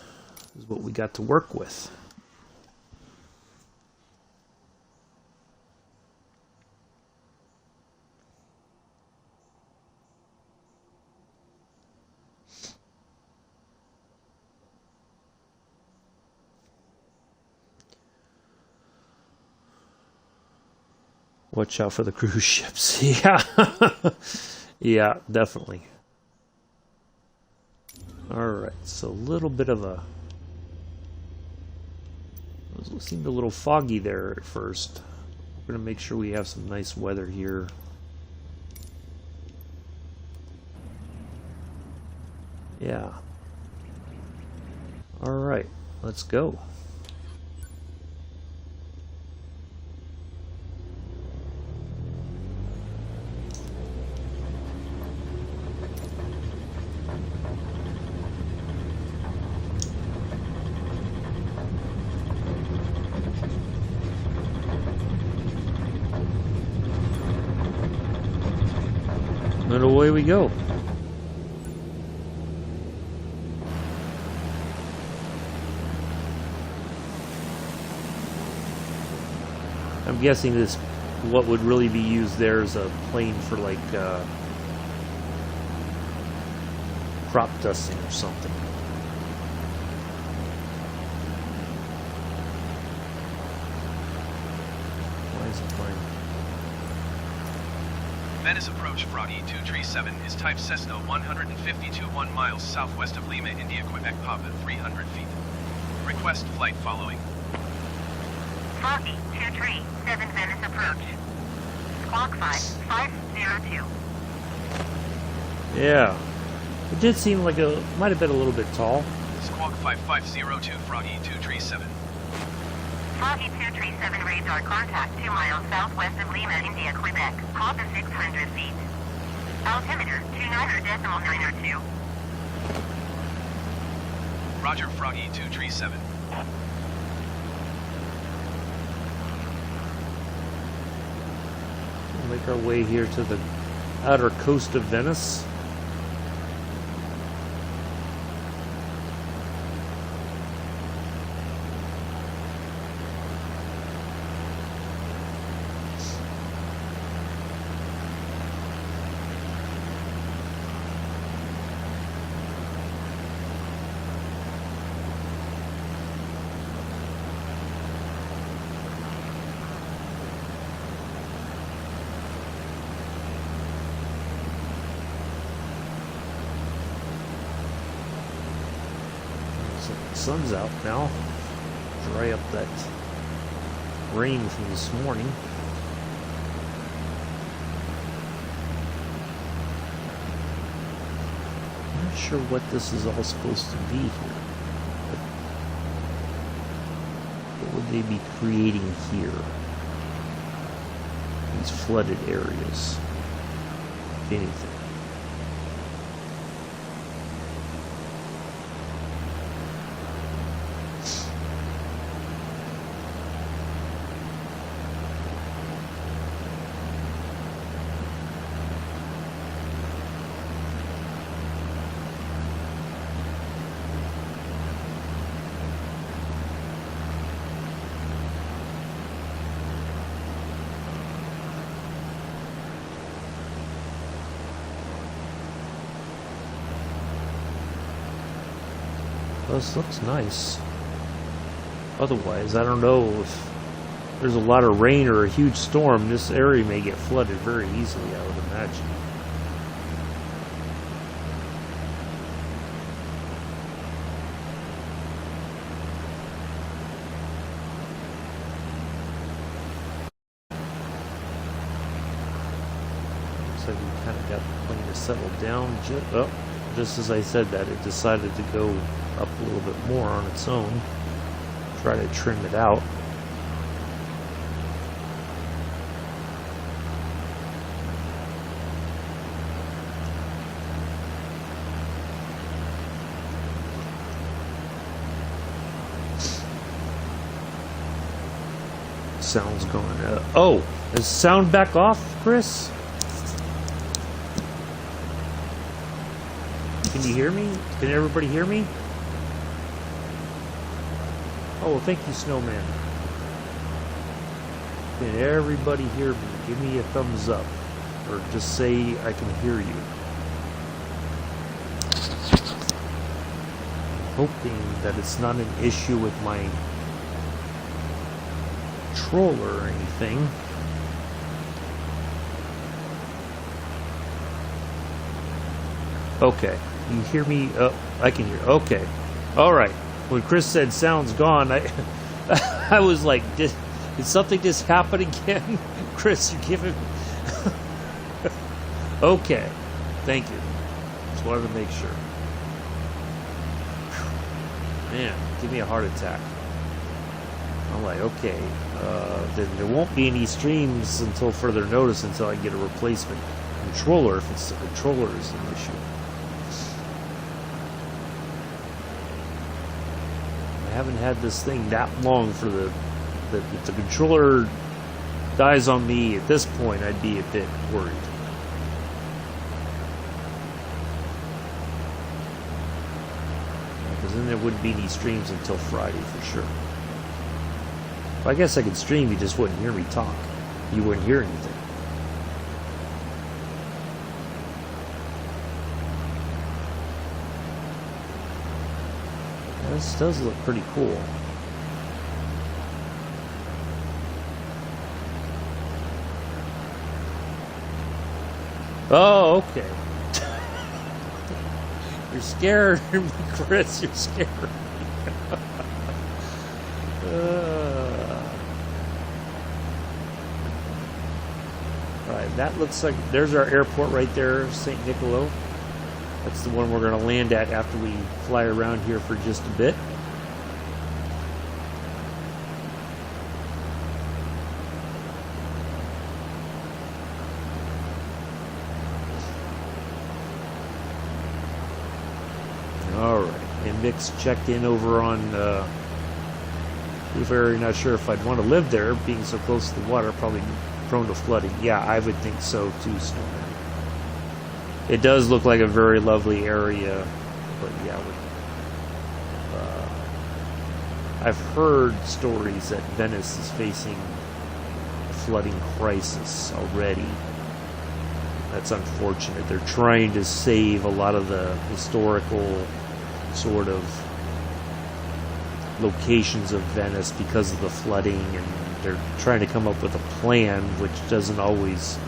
is what we got to work with. Watch out for the cruise ships. Yeah. Yeah, definitely. Alright, so a little bit of a... It seemed a little foggy there at first. We're going to make sure we have some nice weather here. Yeah. Alright, let's go. And away we go. I'm guessing this, what would really be used there is a plane for like crop dusting or something. Why is it flying? Venice approach Froggy 237 is type Cessna 152 1 miles southwest of Lima, India, Quebec, Papa 300 feet. Request flight following. Froggy 237 Venice approach. Squawk 5502. Yeah. It did seem like it might have been a little bit tall. Squawk 5502 Froggy 237. Froggy 237 radar contact 2 miles southwest of Lima, India, Quebec. Papa 600 feet. Altimeter 29.902. Roger, Froggy 237. We'll make our way here to the outer coast of Venice. Sun's out now. Dry up that rain from this morning. I'm not sure what this is all supposed to be here. What would they be creating here? These flooded areas, if anything. This looks nice. Otherwise, I don't know if there's a lot of rain or a huge storm, this area may get flooded very easily, I would imagine. Looks like we kind of got the plane to settle down. Just as I said that, it decided to go up a little bit more on its own. Try to trim it out. Sound's going oh, is sound back off, Chris? Can you hear me? Can everybody hear me? Oh, thank you, Snowman. Can everybody hear me? Give me a thumbs up. Or just say I can hear you. I'm hoping that it's not an issue with my controller or anything. Okay. You hear me? I can hear. Okay. All right. When Chris said sound's gone, I was like, did something just happen again? Chris, you're giving... Okay. Thank you. Just wanted to make sure. Man, give me a heart attack. I'm like, okay. Then there won't be any streams until further notice until I get a replacement controller, if it's the controller is an issue. I haven't had this thing that long for if the controller dies on me at this point, I'd be a bit worried. then there wouldn't be any streams until Friday for sure. Well, I guess I could stream, you just wouldn't hear me talk. You wouldn't hear anything. This does look pretty cool. Oh, okay. You're scared me, Chris. You're scared me. Alright, that looks like... There's our airport right there, St. Nicolo. That's the one we're going to land at after we fly around here for just a bit. Alright, and Mick's checked in over on Roof area. Not sure if I'd want to live there, being so close to the water, probably prone to flooding. Yeah, I would think so too, Snowman. It does look like a very lovely area, but yeah, I've heard stories that Venice is facing a flooding crisis already. That's unfortunate. They're trying to save a lot of the historical sort of locations of Venice because of the flooding, and they're trying to come up with a plan which doesn't always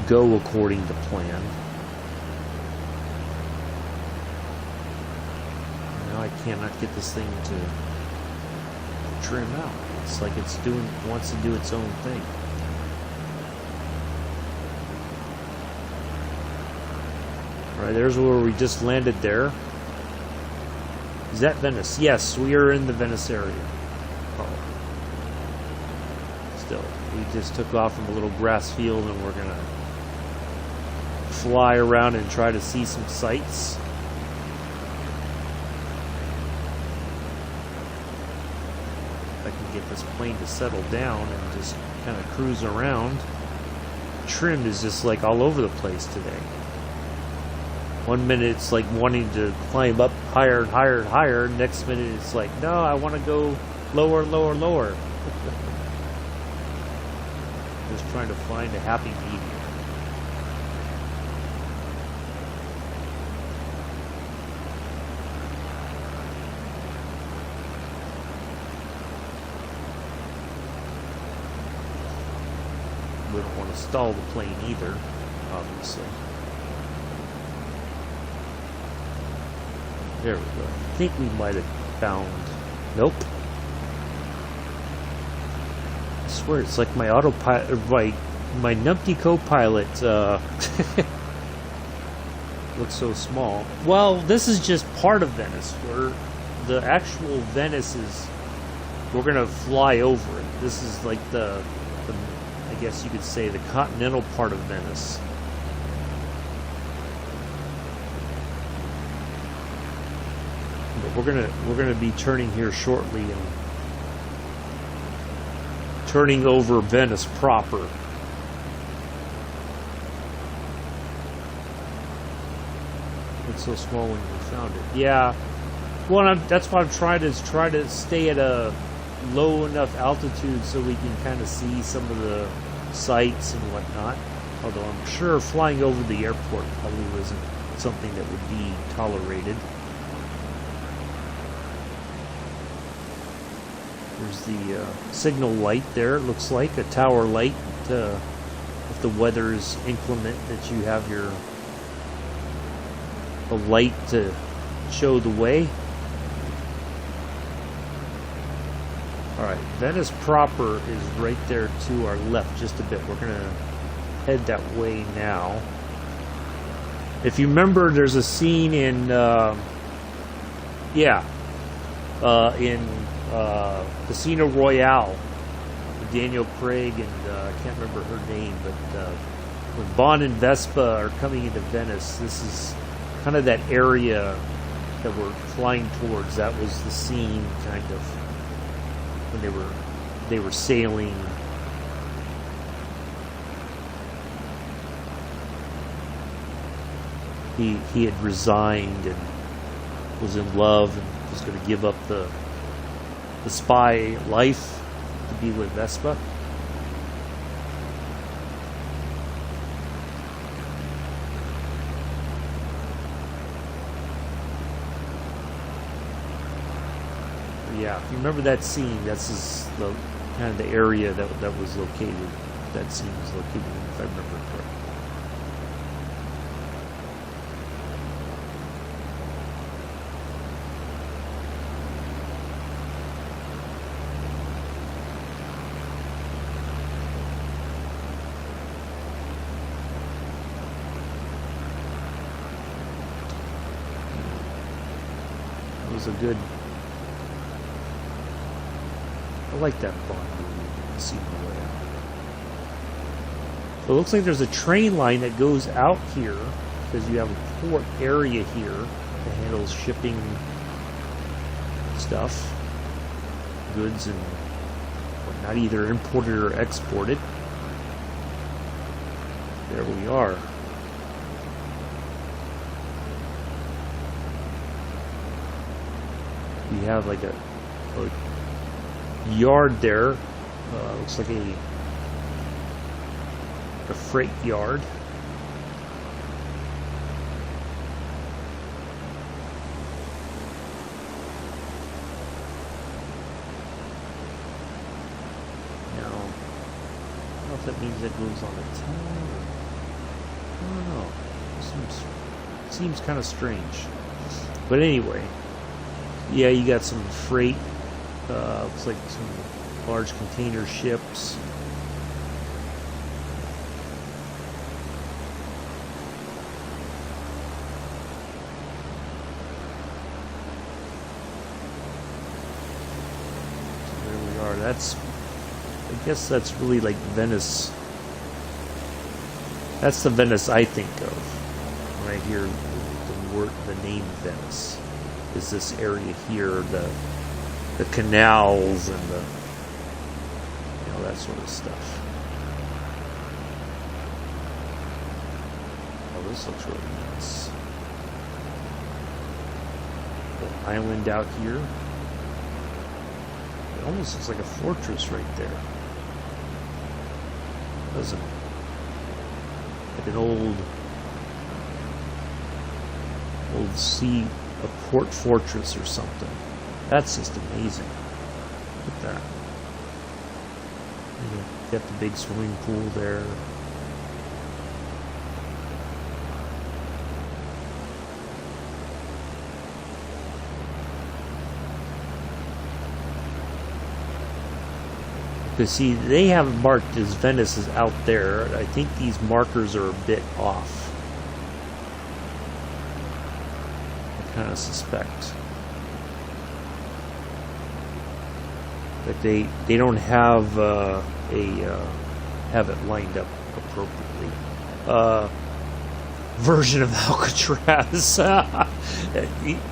go according to plan. Now I cannot get this thing to trim out. It's like it's wants to do its own thing. Alright, there's where we just landed there. Is that Venice? Yes, we are in the Venice area. Oh. Still, we just took off from a little grass field and we're gonna fly around and try to see some sights. If I can get this plane to settle down and just kind of cruise around. Trim is just like all over the place today. One minute it's like wanting to climb up higher and higher and higher. Next minute it's like, no, I want to go lower, lower, lower. Just trying to find a happy medium. We don't want to stall the plane either, obviously. There we go. I think we might have found... Nope. I swear, it's like my autopilot... My numpty co-pilot looks so small. Well, this is just part of Venice. Where the actual Venice is... We're going to fly over it. This is like the... I guess you could say the continental part of Venice. We're gonna be turning here shortly and turning over Venice proper. It's so small when you found it. Yeah. Well, that's why I'm trying to stay at a low enough altitude so we can kind of see some of the sights and whatnot. Although I'm sure flying over the airport probably isn't something that would be tolerated. There's the signal light there. It looks like a tower light. If the weather is inclement, that you have a light to show the way. Alright, Venice proper is right there to our left just a bit. We're going to head that way now. If you remember, there's a scene in Casino Royale with Daniel Craig and I can't remember her name, but when Bond and Vespa are coming into Venice, this is kind of that area that we're flying towards. That was the scene, kind of, when they were sailing. He had resigned and was in love and was going to give up the spy life to be with Vespa. Yeah, if you remember that scene, that's the kind of the area that was located. That scene was located in, if I remember correctly. It was a good. I like that Bond movie. See the way out. So it looks like there's a train line that goes out here because you have a port area here that handles shipping stuff, goods and whatnot, either imported or exported. There we are. We have like a yard there. Looks like a freight yard. Now, I don't know if that means that goes on the town or I don't know. Seems kind of strange. But anyway, yeah, you got some freight. Looks like some large container ships. So there we are. I guess that's really like Venice. That's the Venice I think of when I hear the name Venice. Is this area here, the canals and the, that sort of stuff. Oh, this looks really nice. The island out here. It almost looks like a fortress right there. Doesn't it? Like an old sea, a port fortress or something. That's just amazing. Look at that. You got the big swimming pool there. Because see, they have marked as Venice is out there. I think these markers are a bit off. I kind of suspect. But they don't have have it lined up appropriately. Version of Alcatraz.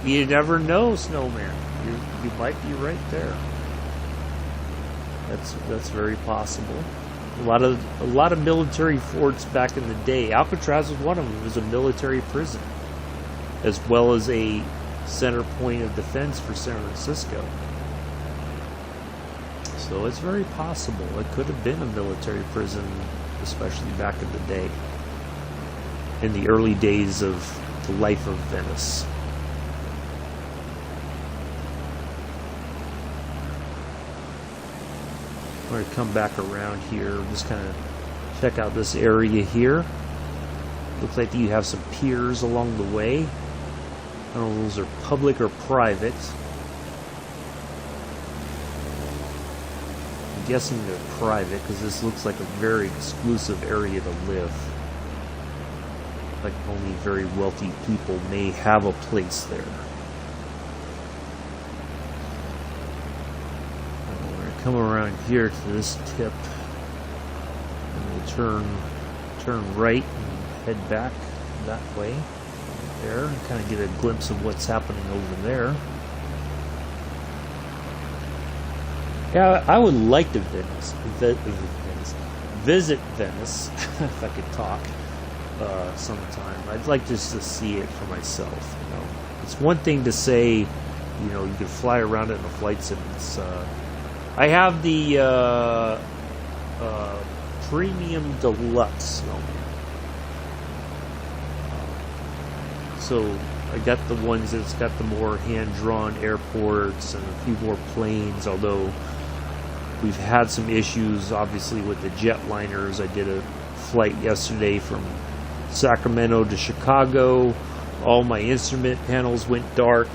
You never know, Snowman. You might be right there. That's very possible. A lot of military forts back in the day. Alcatraz was one of them. It was a military prison, as well as a center point of defense for San Francisco. So it's very possible it could have been a military prison, especially back in the day, in the early days of the life of Venice. I'm going to come back around here, just kind of check out this area here. Looks like you have some piers along the way. I don't know if those are public or private. I'm guessing they're private because this looks like a very exclusive area to live. Like only very wealthy people may have a place there. We're going to come around here to this tip and we'll turn right and head back that way. There, and kind of get a glimpse of what's happening over there. Yeah, I would like to visit Venice if I could talk sometime. I'd like just to see it for myself, It's one thing to say, you know, you can fly around it in a flight sim. I have the Premium Deluxe Snowman. So I got the ones that's got the more hand-drawn airports and a few more planes, although we've had some issues, obviously, with the jetliners. I did a flight yesterday from Sacramento to Chicago. All my instrument panels went dark.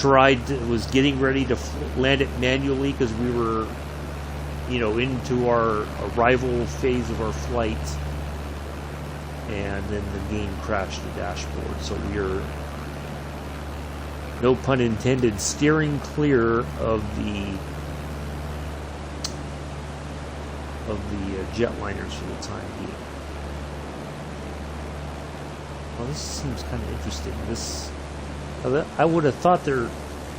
Was getting ready to land it manually because we were, you know, into our arrival phase of our flight. And then the game crashed the dashboard. So we are, no pun intended, steering clear of the jetliners for the time being. Well, this seems kind of interesting. I would have thought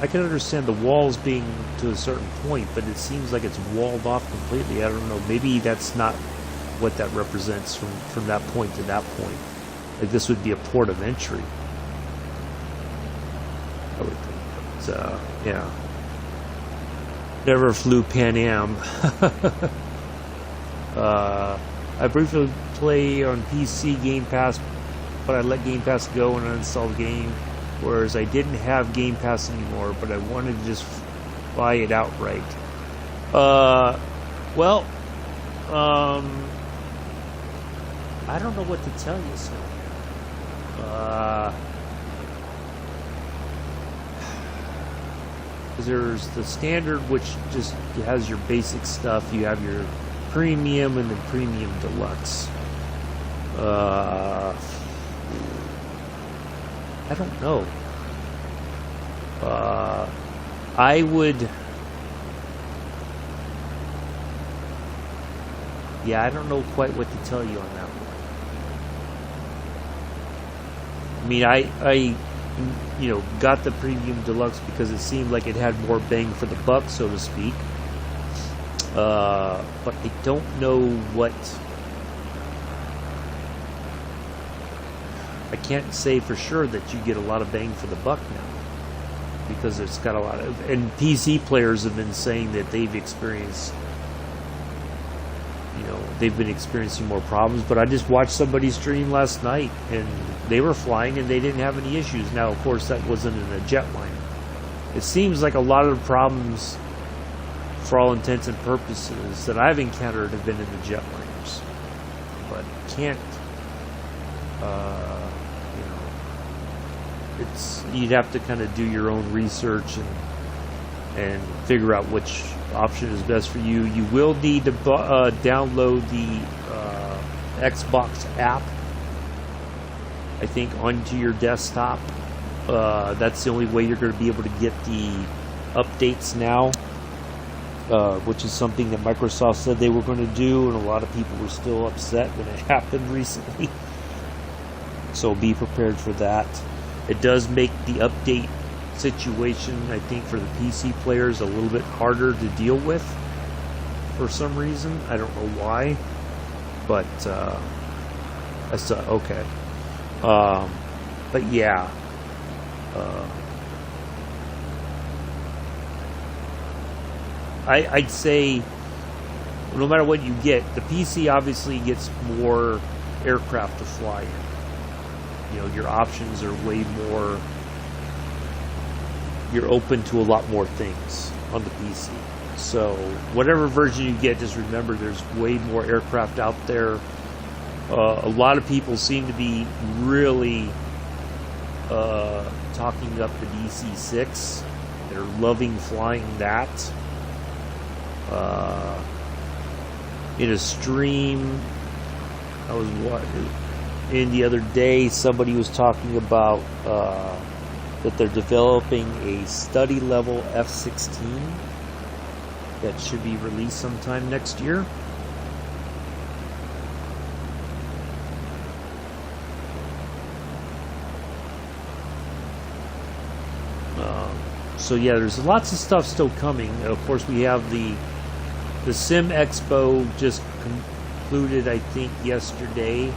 I can understand the walls being to a certain point, but it seems like it's walled off completely. I don't know. Maybe that's not what that represents from that point to that point. Like this would be a port of entry, I would think. But, yeah. Never flew Pan Am. I briefly play on PC Game Pass, but I let Game Pass go and uninstalled the game. Whereas I didn't have Game Pass anymore, but I wanted to just buy it outright. Well, I don't know what to tell you, sir. There's the standard, which just has your basic stuff. You have your premium and the premium deluxe. I don't know. I would... Yeah, I don't know quite what to tell you on that one. I mean, I you know, got the Premium Deluxe because it seemed like it had more bang for the buck, so to speak. But I don't know what... I can't say for sure that you get a lot of bang for the buck now, because it's got a lot of... And PC players have been saying that they've experienced... You know, they've been experiencing more problems, but I just watched somebody stream last night, and they were flying, and they didn't have any issues. Now, of course, that wasn't in a jetliner. It seems like a lot of the problems, for all intents and purposes, that I've encountered have been in the jetliners. But can't, you know, you'd have to kind of do your own research and figure out which option is best for you. You will need to download the Xbox app, I think, onto your desktop. That's the only way you're going to be able to get the updates now, which is something that Microsoft said they were going to do, and a lot of people were still upset when it happened recently. So be prepared for that. It does make the update situation, I think, for the PC players a little bit harder to deal with for some reason. I don't know why, but that's okay. But yeah, I'd say no matter what you get, the PC obviously gets more aircraft to fly in. You know, your options are way more. You're open to a lot more things on the PC. So whatever version you get, just remember there's way more aircraft out there. A lot of people seem to be really talking up the DC-6. They're loving flying that. In a stream, I was in the other day, somebody was talking about that they're developing a study level F-16 that should be released sometime next year. So yeah, there's lots of stuff still coming. Of course, we have the Sim Expo just concluded, I think, yesterday.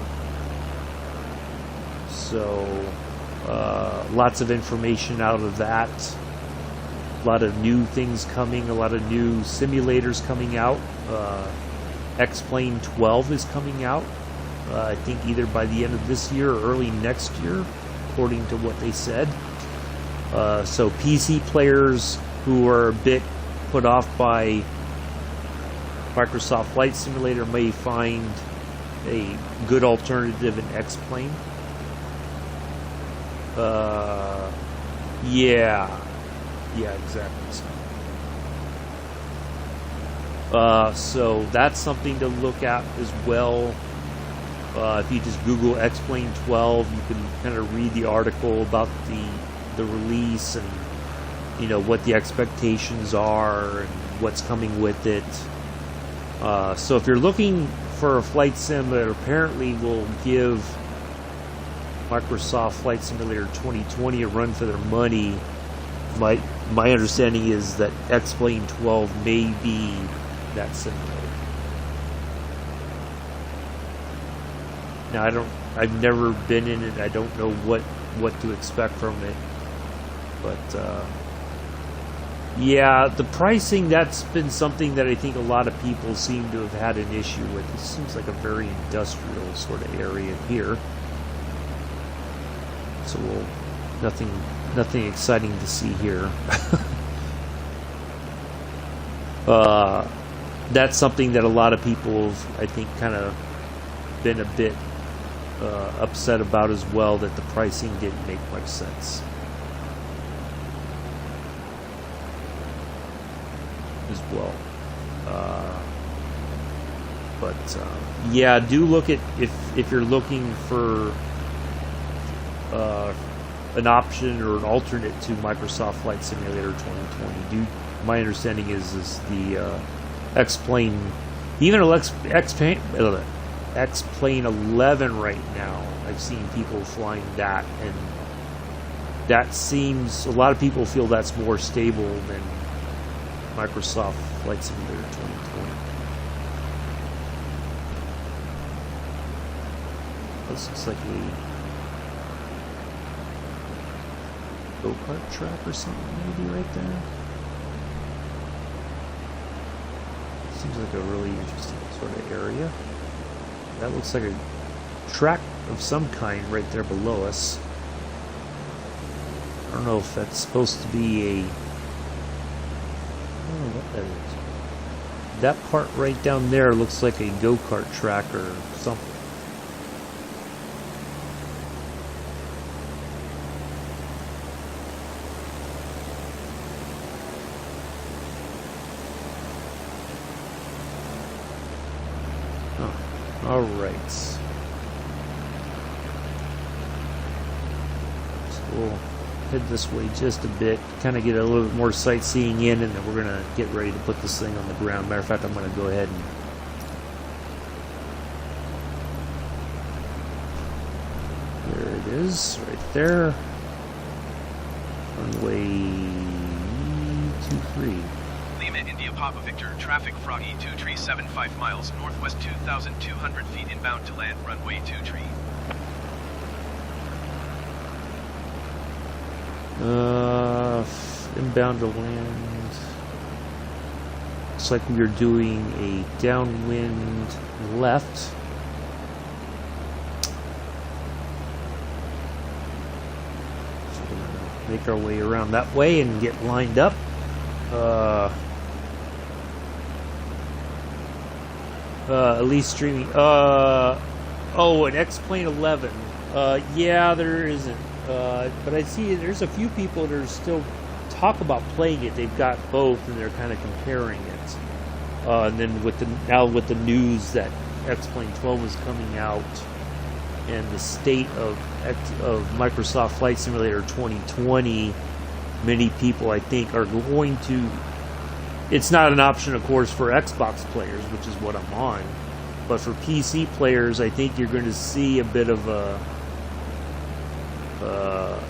So Lots of information out of that. A lot of new things coming, a lot of new simulators coming out. X-Plane 12 is coming out, I think either by the end of this year or early next year, according to what they said. So PC players who are a bit put off by Microsoft Flight Simulator may find a good alternative in X-Plane. Yeah, exactly. So that's something to look at as well. If you just Google X-Plane 12, you can kind of read the article about the release and, you know, what the expectations are and what's coming with it. So if you're looking for a flight sim that apparently will give Microsoft Flight Simulator 2020 a run for their money, my understanding is that X-Plane 12 may be that simulator. Now I've never been in it. I don't know what to expect from it, but yeah, the pricing, that's been something that I think a lot of people seem to have had an issue with. It seems like a very industrial sort of area here, so nothing exciting to see here. That's something that a lot of people have, I think, kind of been a bit upset about as well, that the pricing didn't make much sense as well. Yeah, do look at, if you're looking for an option or an alternate to Microsoft Flight Simulator 2020. My understanding is the X-Plane, even X-Plane 11 right now, I've seen people flying that, and that seems, a lot of people feel that's more stable than Microsoft Flight Simulator 2020. This looks like a go-kart track or something maybe right there. Seems like a really interesting sort of area. That looks like a track of some kind right there below us. I don't know if that's supposed to be a... I don't know what that is. That part right down there looks like a go-kart track or something. Alright. So we'll head this way just a bit, kind of get a little bit more sightseeing in, and then we're going to get ready to put this thing on the ground. Matter of fact, I'm going to go ahead and there it is, right there. Runway 23. Lima, India, Papa Victor, traffic Froggy 237, 5 miles northwest, 2,200 feet inbound to land, runway 23. Inbound to land. Looks like we are doing a downwind left. So we're gonna make our way around that way and get lined up. At least streaming. Oh, an X-Plane 11. Yeah, there isn't. But I see there's a few people that are still talk about playing it. They've got both, and they're kind of comparing it. And then with the news that X-Plane 12 is coming out, and the state of Microsoft Flight Simulator 2020, many people, I think, are going to. It's not an option, of course, for Xbox players, which is what I'm on. But for PC players, I think you're going to see a bit of a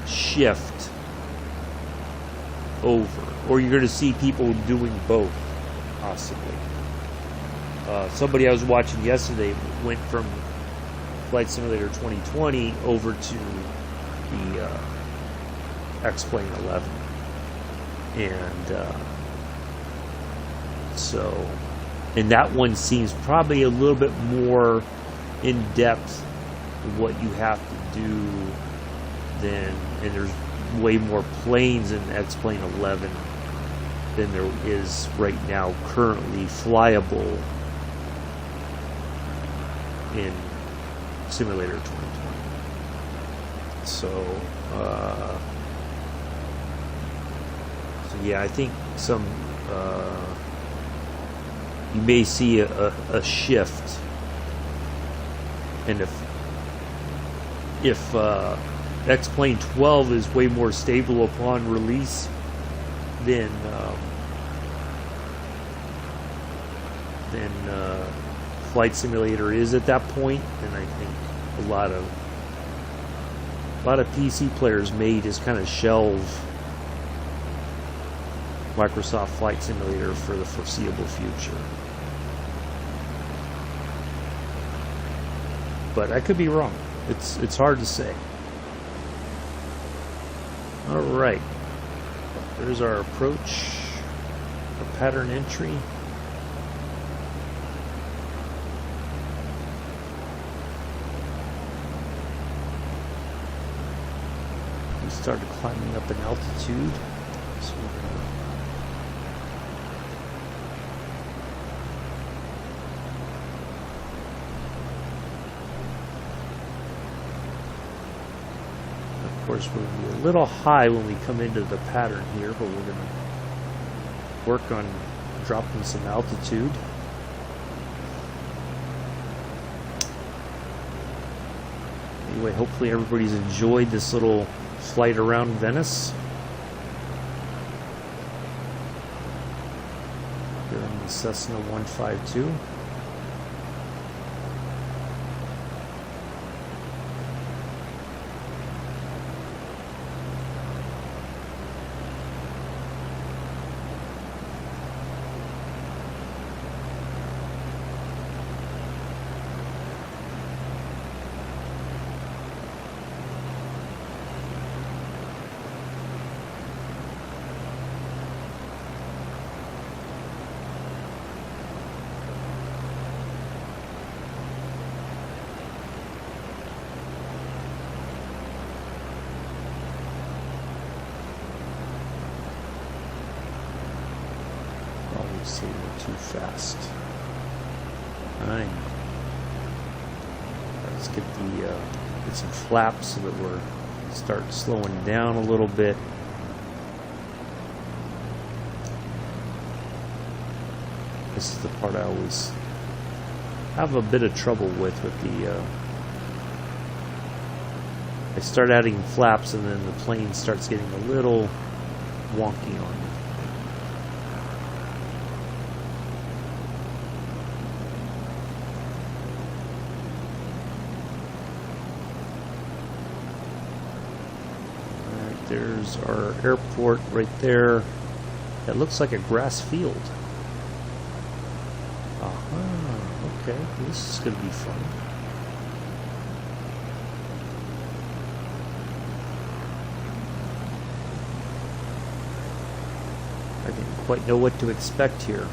shift over. Or you're going to see people doing both, possibly. Somebody I was watching yesterday went from Flight Simulator 2020 over to the X-Plane 11. And and that one seems probably a little bit more in depth what you have to do than, and there's way more planes in X-Plane 11 than there is right now currently flyable in Simulator 2020. So yeah, I think some you may see a shift, and if X-Plane 12 is way more stable upon release, then Flight Simulator is at that point, and I think a lot of PC players may just kind of shelve Microsoft Flight Simulator for the foreseeable future. But I could be wrong. It's hard to say. All right, there's our approach, our pattern entry. We started climbing up in altitude, so we're gonna of course, we'll be a little high when we come into the pattern here, but we're going to work on dropping some altitude. Anyway, hopefully everybody's enjoyed this little flight around Venice. Here on the Cessna 152. See, we're too fast. Alright. Let's get get some flaps so that we're start slowing down a little bit. This is the part I always have a bit of trouble with the I start adding flaps and then the plane starts getting a little wonky on me. There's our airport right there. That looks like a grass field. Okay, this is going to be fun. I didn't quite know what to expect here.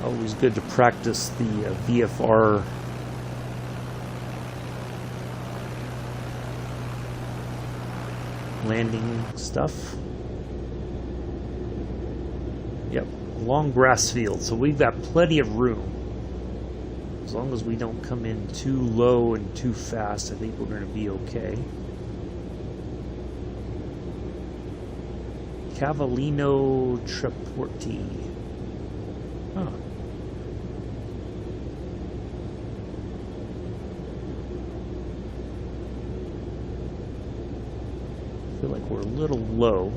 Always good to practice the VFR landing stuff. Yep, long grass field, so we've got plenty of room. As long as we don't come in too low and too fast, I think we're going to be okay. Cavallino Treporti. Huh. I feel like we're a little low.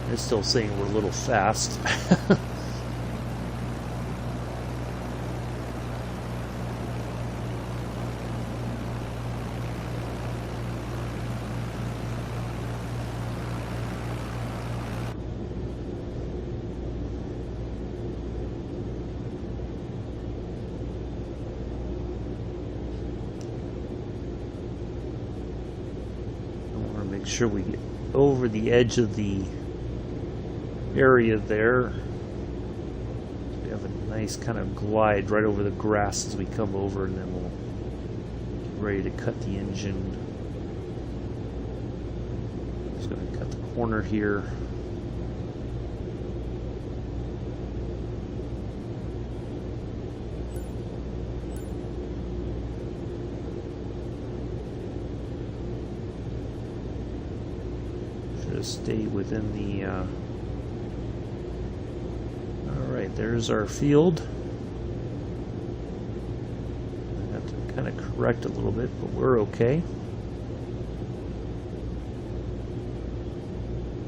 It's still saying we're a little fast. sure we get over the edge of the area there. We have a nice kind of glide right over the grass as we come over, and then we'll get ready to cut the engine. Just going to cut the corner here. Stay within the alright, there's our field. I have to kind of correct a little bit, but we're okay.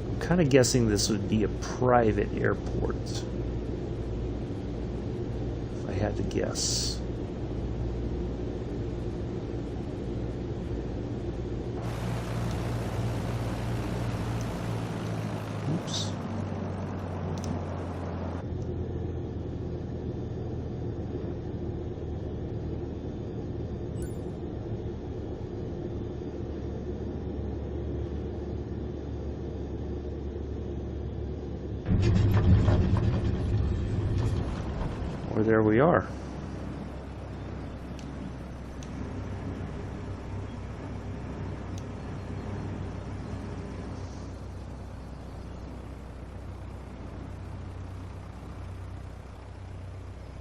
I'm kind of guessing this would be a private airport, if I had to guess. Oops. Well, there we are.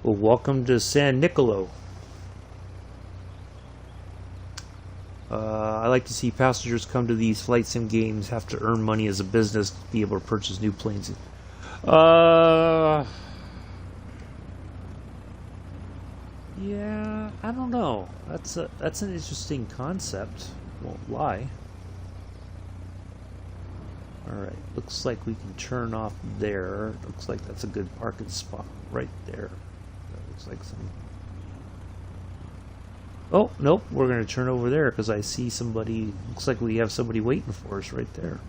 Well, welcome to San Nicolo. I like to see passengers come to these flight sim games have to earn money as a business to be able to purchase new planes. Yeah, I don't know. That's an interesting concept. Won't lie. Alright, looks like we can turn off there. Looks like that's a good parking spot right there. That looks like some... Oh, nope, we're going to turn over there because I see somebody... Looks like we have somebody waiting for us right there.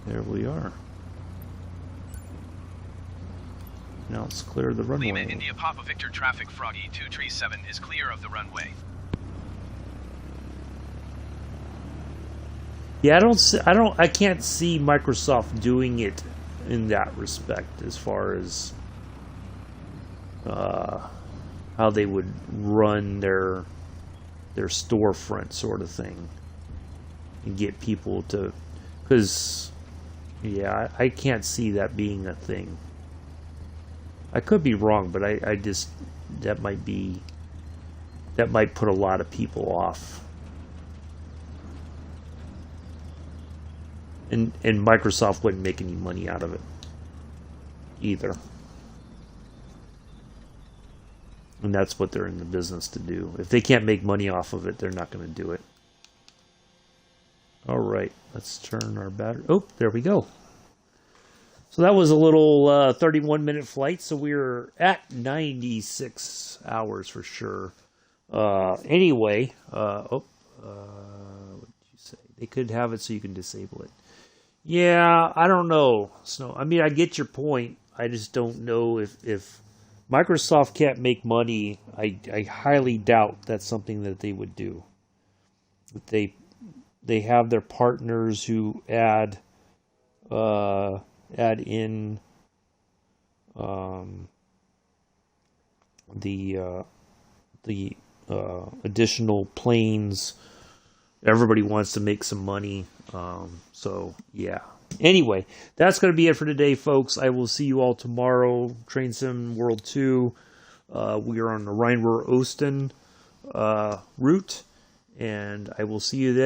There we are. Now let's clear the runway. Lima, India, Papa Victor traffic Froggy 237 is clear of the runway. Yeah, I can't see Microsoft doing it in that respect as far as how they would run their storefront sort of thing and get people to, because yeah, I can't see that being a thing. I could be wrong, but I just that might put a lot of people off. And Microsoft wouldn't make any money out of it either. And that's what they're in the business to do. If they can't make money off of it, they're not going to do it. All right, let's turn our battery. Oh, there we go. So that was a little 31-minute flight. So we were at 96 hours for sure. Anyway, what did you say? They could have it so you can disable it. Yeah, I don't know. So, I mean, I get your point. I just don't know if Microsoft can't make money. I highly doubt that's something that they would do. They have their partners who add in the additional planes. Everybody wants to make some money. So, yeah. Anyway, that's going to be it for today, folks. I will see you all tomorrow. Train Sim World 2. We are on the Rhein-Ruhr-Osten route. And I will see you then.